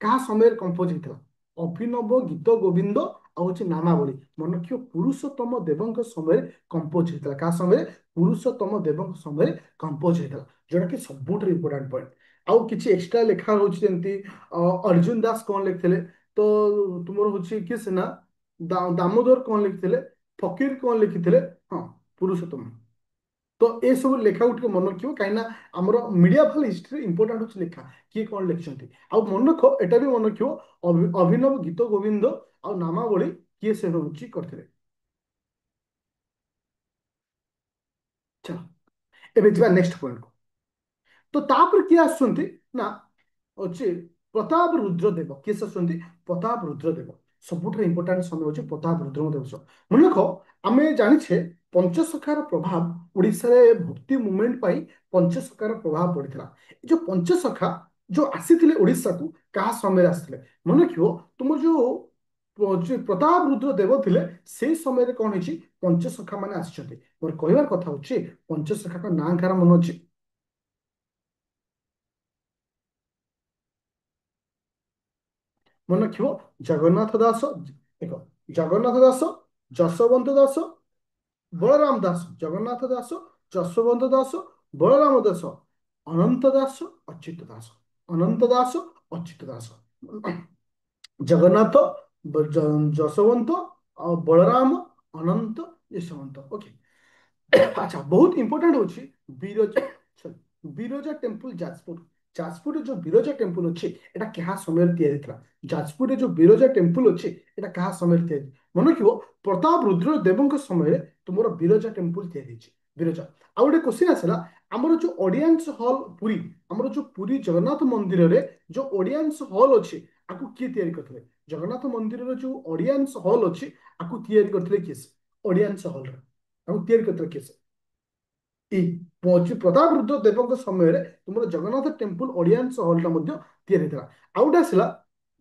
କାହା ସମୟରେ କମ୍ପୋଜ ହେଇଥିଲା ଅଭିନବ ଗୀତ ଗୋବିନ୍ଦ ଆଉ ହଉଛି ନାମାବଳୀ ମନେ ରଖିବ ପୁରୁଷୋତ୍ତମ ଦେବଙ୍କ ସମୟରେ କମ୍ପୋଜ ହେଇଥିଲା କାହା ସମୟରେ ପୁରୁଷୋତ୍ତମ ଦେବଙ୍କ ସମୟରେ କମ୍ପୋଜ ହେଇଥିଲା ଯୋଉଟା କି ସବୁଠାରୁ ଇମ୍ପୋର୍ଟାଣ୍ଟ ପଏଣ୍ଟ ଆଉ କିଛି ଏକ୍ସଟ୍ରା ଲେଖା ହଉଛି ଯେମିତି ଅର୍ଜୁନ ଦାସ କଣ ଲେଖିଥିଲେ ତ ତୁମର ହଉଛି କିଏ ସିନା ଦାମୋଦର କଣ ଲେଖିଥିଲେ ଫକୀର କଣ ଲେଖିଥିଲେ ହଁ ପୁରୁଷୋତ୍ତମ ତ ଏସବୁ ଲେଖାକୁ ଟିକେ ମନେ ରଖିବ କାହିଁକି ନା ଆମର ମିଡିଆ ଭଲ ହିଷ୍ଟ୍ରି ଇମ୍ପୋର୍ଟାଣ୍ଟ ହଉଛି ଲେଖା କିଏ କଣ ଲେଖିଛନ୍ତି ଆଉ ମନେ ରଖ ଏଟା ବି ମନେ ରଖିବ ଅଭିନବ ଗୀତ ଗୋବିନ୍ଦ ଆଉ ନାମାବଳୀ କିଏ ସେ ହଉଛି କରିଥିଲେ ଚାଲ ଏବେ ଯିବା ନେକ୍ସଟ ପଏଣ୍ଟ ତ ତାପରେ କିଏ ଆସୁଛନ୍ତି ନା ଅଛି ପ୍ରତାପ ରୁଦ୍ରଦେବ କିଏ ସେ ଆସୁଛନ୍ତି ପ୍ରତାପ ରୁଦ୍ରଦେବ ସବୁଠାରୁ ଇମ୍ପୋର୍ଟାଣ୍ଟ ସମୟ ହଉଛି ପ୍ରତାପ ରୁଦ୍ରଦେବ ମନେ ରଖ ଆମେ ଜାଣିଛେ ପଞ୍ଚସଖାର ପ୍ରଭାବ ଓଡ଼ିଶାରେ ଭକ୍ତି ମୁଭମେଣ୍ଟ ପାଇଁ ପଞ୍ଚସଖାର ପ୍ରଭାବ ପଡିଥିଲା ଏ ଯୋଉ ପଞ୍ଚସଖା ଯୋଉ ଆସିଥିଲେ ଓଡ଼ିଶାକୁ କାହା ସମୟରେ ଆସିଥିଲେ ମନେ ରଖିବ ତୁମର ଯୋଉ ପ୍ରତାପ ରୁଦ୍ର ଦେବ ଥିଲେ ସେଇ ସମୟରେ କଣ ହେଇଛି ପଞ୍ଚସଖା ମାନେ ଆସିଛନ୍ତି ମୋର କହିବାର କଥା ହଉଛି ପଞ୍ଚସଖାଙ୍କ ନାଁ କାହାର ମନେ ଅଛି ମନେ ରଖିବ ଜଗନ୍ନାଥ ଦାସ ଦେଖ ଜଗନ୍ନାଥ ଦାସ ଯଶୋବନ୍ତ ଦାସ ବଳରାମ ଦାସ ଜଗନ୍ନାଥ ଦାସ ଯଶୋବନ୍ତ ଦାସ ବଳରାମ ଦାସ ଅନନ୍ତ ଦାସ ଅଚ୍ୟୁତ ଦାସ ଅନନ୍ତ ଦାସ ଅଚ୍ୟୁତ ଦାସ ଜଗନ୍ନାଥ ଯଶୋବନ୍ତ ଆଉ ବଳରାମ ଅନନ୍ତ ଯଶୋବନ୍ତ ଓକେ ଆଚ୍ଛା ବହୁତ ଇମ୍ପୋର୍ଟାଣ୍ଟ ହଉଛି ବିରଜା sorry, ବିରଜା ଟେମ୍ପଲ ଯାଜପୁର ଯାଜପୁରରେ ଯୋଉ ବିରଜା ଟେମ୍ପଲ ଅଛି ଏଟା କାହା ସମୟରେ ତିଆରି ହେଇଥିଲା ଯାଜପୁରରେ ଯୋଉ ବିରଜା ଟେମ୍ପଲ ଅଛି ଏଟା କାହା ସମୟରେ ତିଆରି ମନେ ରଖିବ ପ୍ରତାପ ରୁଦ୍ର ଦେବଙ୍କ ସମୟରେ ତୁମର ବିରଜା ଟେମ୍ପଲ ତିଆରି ହେଇଛି ବିରଜା ଆଉ ଗୋଟେ କ୍ୱେଶ୍ଚିନ୍ ଆସିଲା ଆମର ଯୋଉ ଅଡିଏନ୍ସ ହଲ୍ ପୁରୀ ଆମର ଯୋଉ ପୁରୀ ଜଗନ୍ନାଥ ମନ୍ଦିରରେ ଯୋଉ ଅଡିଏନ୍ସ ହଲ୍ ଅଛି ଆକୁ କିଏ ତିଆରି କରିଥିଲେ ଜଗନ୍ନାଥ ମନ୍ଦିରର ଯୋଉ ଅଡିଏନ୍ସ ହଲ୍ ଅଛି ଆକୁ ତିଆରି କରିଥିଲେ କିଏ ସେ ଅଡିଏନ୍ସ ହଲ୍ ତାକୁ ତିଆରି କରିଥିଲେ କିଏ ସେ ଏଇ ପ୍ରତାପ ରୁଦ୍ର ଦେବଙ୍କ ସମୟରେ ତୁମର ଜଗନ୍ନାଥ ଟେମ୍ପଲ ଅଡିଆନ୍ସ ହଲଟା ମଧ୍ୟ ତିଆରି ହେଇଥିଲା ଆଉ ଗୋଟେ ଆସିଲା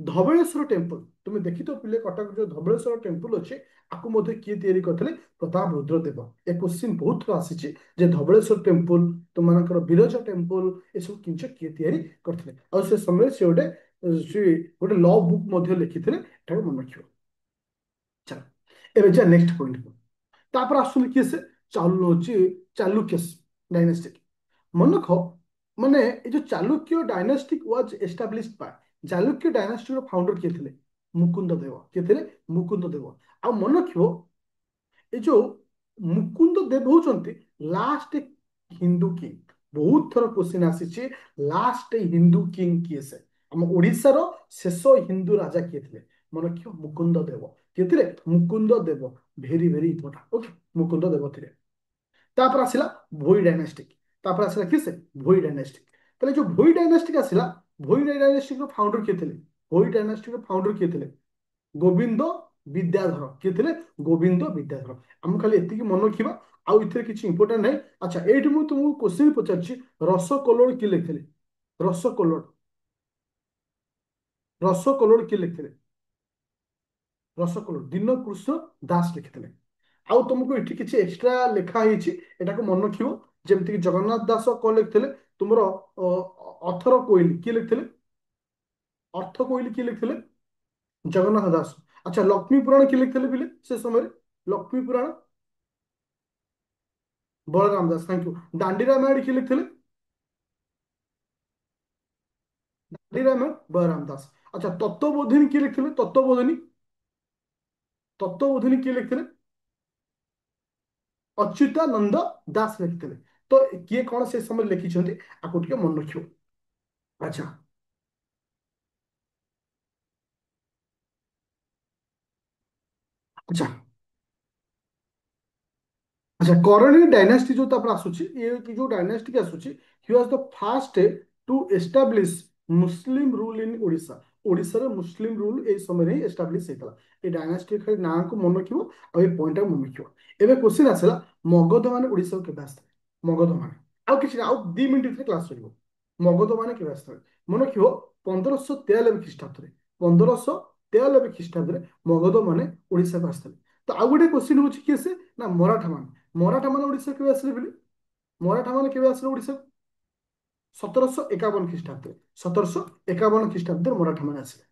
ଧବଳେଶ୍ୱର ଟେମ୍ପଲ ତୁମେ ଦେଖିଥିବ ପିଲେ କଟକ ଯୋଉ ଧବଳେଶ୍ୱର ଟେମ୍ପଲ ଅଛି ଆକୁ ମଧ୍ୟ କିଏ ତିଆରି କରିଥିଲେ ପ୍ରତାପ ରୁଦ୍ର ଦେବ ଏ କ୍ୱେଶ୍ଚିନ୍ ବହୁତ ଥର ଆସିଛି ଯେ ଧବଳେଶ୍ୱର ଟେମ୍ପଲ ତୁମମାନଙ୍କର ବିରଜା ଟେମ୍ପଲ ଏସବୁ ଜିନିଷ କିଏ ତିଆରି କରିଥିଲେ ଆଉ ସେ ସମୟରେ ସେ ଗୋଟେ ଲ ବୁକ୍ ମଧ୍ୟ ଲେଖିଥିଲେ ଏଟାକୁ ମନେ ରଖିବ ଚାଲ ଏବେ ଯା ନେକ୍ସଟ ପଏଣ୍ଟ ତାପରେ ଆସୁଛନ୍ତି କିଏ ସେ ଚାଲୁ ହଉଛି ଚାଲୁକ୍ୟ ଡାଇନେଷ୍ଟିକ ମନେ ରଖ ମାନେ ଏ ଯୋଉ Chalukya dynastic was establish by Chalukya ଡାଇନେଷ୍ଟିର ଫାଉଣ୍ଡର କିଏ ଥିଲେ ମୁକୁନ୍ଦ ଦେବ କିଏ ଥିଲେ ମୁକୁନ୍ଦ ଦେବ ଆଉ ମନେ ରଖିବ ଏ ଯୋଉ ମୁକୁନ୍ଦ ଦେବ ହଉଛନ୍ତି ଲାଷ୍ଟ ହିନ୍ଦୁ କିଙ୍ଗ ବହୁତ ଥର କ୍ୱେଶ୍ଚିନ୍ ଆସିଛି ଲାଷ୍ଟ ହିନ୍ଦୁ କିଙ୍ଗ କିଏ ସେ ଆମ ଓଡିଶାର ଶେଷ ହିନ୍ଦୁ ରାଜା କିଏ ଥିଲେ ମନେ ରଖିବ ମୁକୁନ୍ଦ ଦେବ କିଏ ଥିଲେ Mukunda Deva very very important okay Mukunda Deva ଥିଲେ ତାପରେ ଆସିଲା ଭୋଇ ଡାଇନାଷ୍ଟିକ ତାପରେ ଆସିଲା କିଏ ସେ ଭୋଇ ଡାଇନାଷ୍ଟିକ ତାହେଲେ ଯୋଉ ଭୋଇ ଡାଇନାଷ୍ଟିକ ଆସିଲା ଭୋଇ ଡାଇନାଷ୍ଟିକ ଫାଉଣ୍ଡର କିଏ ଥିଲେ ଭୋଇ ଡାଇନାଷ୍ଟିକ ଫାଉଣ୍ଡର କିଏ ଥିଲେ ଗୋବିନ୍ଦ ବିଦ୍ୟାଧର କିଏ ଥିଲେ ଗୋବିନ୍ଦ ବିଦ୍ୟାଧର ଆମେ ଖାଲି ଏତିକି ମନେ ରଖିବା ଆଉ ଏଥିରେ କିଛି ଇମ୍ପୋର୍ଟାଣ୍ଟ ନାହିଁ ଆଚ୍ଛା ଏଇଠି ମୁଁ ତୁମକୁ କ୍ୱେଶ୍ଚିନ୍ ପଚାରୁଛି ରସକଲୋଡ଼ କିଏ ଲେଖିଥିଲେ ରସକଲୋଡ଼ ରସକଲୋଡ଼ କିଏ ଲେଖିଥିଲେ ରସକଲୋଡ଼ ଦୀନକୃଷ୍ଣ ଦାସ ଲେଖିଥିଲେ ଆଉ ତୁମକୁ ଏଠି କିଛି ଏକ୍ସଟ୍ରା ଲେଖା ହେଇଛି ଏଟାକୁ ମନେ ରଖିବ ଯେମିତିକି ଜଗନ୍ନାଥ ଦାସ କଣ ଲେଖିଥିଲେ ତୁମର ଅଥର କୋଇଲି କିଏ ଲେଖିଥିଲେ ଅର୍ଥ କୋଇଲି କିଏ ଲେଖିଥିଲେ ଜଗନ୍ନାଥ ଦାସ ଆଚ୍ଛା ଲକ୍ଷ୍ମୀ ପୁରାଣ କିଏ ଲେଖିଥିଲେ ପିଲେ ସେ ସମୟରେ ଲକ୍ଷ୍ମୀ ପୁରାଣ ବଳରାମ ଦାସ ଥ୍ୟାଙ୍କ ୟୁ ଦାଣ୍ଡି ରାମାୟଣ କିଏ ଲେଖିଥିଲେ ଦାଣ୍ଡି ରାମାୟଣ ବଳରାମ ଦାସ ଆଚ୍ଛା ତତ୍ତ୍ୱବୋଧିନୀ କିଏ ଲେଖିଥିଲେ ତତ୍ତ୍ୱବୋଧିନୀ କିଏ ଲେଖିଥିଲେ ଅଚ୍ୟୁତାନନ୍ଦ ଦାସ ଲେଖିଥିଲେ ତ କିଏ କଣ ସେ ସମୟରେ ଲେଖିଛନ୍ତି ଆକୁ ଟିକେ ମନେ ରଖିବ ଆଚ୍ଛା ଆଚ୍ଛା ଆଚ୍ଛା କରଣୀ ଡାଇନାଷ୍ଟି ଯୋଉ ତାପରେ ଆସୁଛି ଇଏ ଯୋଉ ଡାଇନାଷ୍ଟିକ ଆସୁଛି he was the first to establish Muslim rule in Odisha ଓଡ଼ିଶାର ମୁସଲିମ ରୁଲ ଏଇ ସମୟରେ ହିଁ ଏଷ୍ଟାବ୍ଲିଶ ହେଇଥିଲା ଏ ଡାଇନାଷ୍ଟିକ ଖାଲି ନାଁକୁ ମନେ ରଖିବ ଆଉ ଏ ପଏଣ୍ଟଟାକୁ ମନେ ରଖିବ ଏବେ କ୍ୱେଶ୍ଚିନ୍ ଆସିଲା ମଗଧ ମାନେ ଓଡ଼ିଶାକୁ କେବେ ଆସିଥିଲେ ମଗଧ ମାନେ ଆଉ କିଛି ନାହିଁ ଆଉ 2 ମିନିଟ ଭିତରେ କ୍ଲାସ ସରିବ ମଗଧ ମାନେ କେବେ ଆସିଥିଲେ ମନେ ରଖିବ 1593 ଖ୍ରୀଷ୍ଟାବ୍ଦରେ 1593 ଖ୍ରୀଷ୍ଟାବ୍ଦରେ ମଗଧ ମାନେ ଓଡ଼ିଶାକୁ ଆସିଥିଲେ। ତ ଆଉ ଗୋଟେ କ୍ୱେଶ୍ଚିନ୍ ହଉଛି କିଏ ସେ ନା ମରାଠା ମାନେ। ମରାଠା ମାନେ ଓଡ଼ିଶା କେବେ ଆସିଲେ ବୋଲି ମରାଠା ମାନେ କେବେ ଆସିଲେ ଓଡ଼ିଶାକୁ 1751 ଖ୍ରୀଷ୍ଟାବ୍ଦରେ 1751 ଖ୍ରୀଷ୍ଟାବ୍ଦରେ ମରାଠା ମାନେ ଆସିଲେ।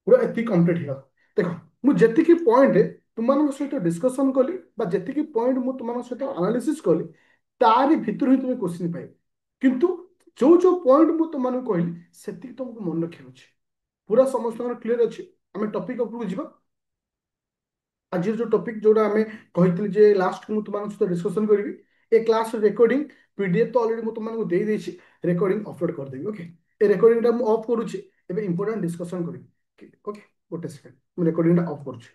ପୁରା ଏତିକି କମ୍ପ୍ଲିଟ୍ ହେଇଗଲା। ଦେଖ ମୁଁ ଯେତିକି ପଏଣ୍ଟ ତୁମମାନଙ୍କ ସହିତ ଡିସ୍କସନ୍ କଲି ବା ଯେତିକି ପଏଣ୍ଟ ମୁଁ ତୁମମାନଙ୍କ ସହିତ ଆନାଲିସିସ୍ କଲି ତାରି ଭିତରୁ ହିଁ ତୁମେ କ୍ୱେଶ୍ଚିନ୍ ପାଇବ। କିନ୍ତୁ ଯୋଉ ଯୋଉ ପଏଣ୍ଟ ମୁଁ ତୁମମାନଙ୍କୁ କହିଲି ସେତିକି ତୁମକୁ ମନେ ରଖିବାର ଅଛି। ପୁରା ସମସ୍ତଙ୍କର କ୍ଲିୟର ଅଛି। ଆମେ ଟପିକ୍ ଉପରକୁ ଯିବା। ଆଜିର ଯୋଉ ଟପିକ୍ ଯୋଉଟା ଆମେ କହିଥିଲି ଯେ ଲାଷ୍ଟ ମୁଁ ତୁମମାନଙ୍କ ସହିତ ଡିସ୍କସନ୍ କରିବି ଏ କ୍ଲାସ ରେକର୍ଡିଂ ପିଡିଏଫ୍ ତ ଅଲରେଡି ମୁଁ ତୁମମାନଙ୍କୁ ଦେଇଦେଇଛି। ରେକର୍ଡିଂ ଅପଲୋଡ୍ କରିଦେବି। ଓକେ ଏ ରେକର୍ଡିଂଟା ମୁଁ ଅଫ୍ କରୁଛି। ଏବେ ଇମ୍ପୋର୍ଟାଣ୍ଟ ଡିସ୍କସନ୍ କରିବି। ଓକେ ଗୋଟେ ସେକେଣ୍ଡ ମୁଁ ରେକର୍ଡିଂଟା ଅଫ୍ କରୁଛି।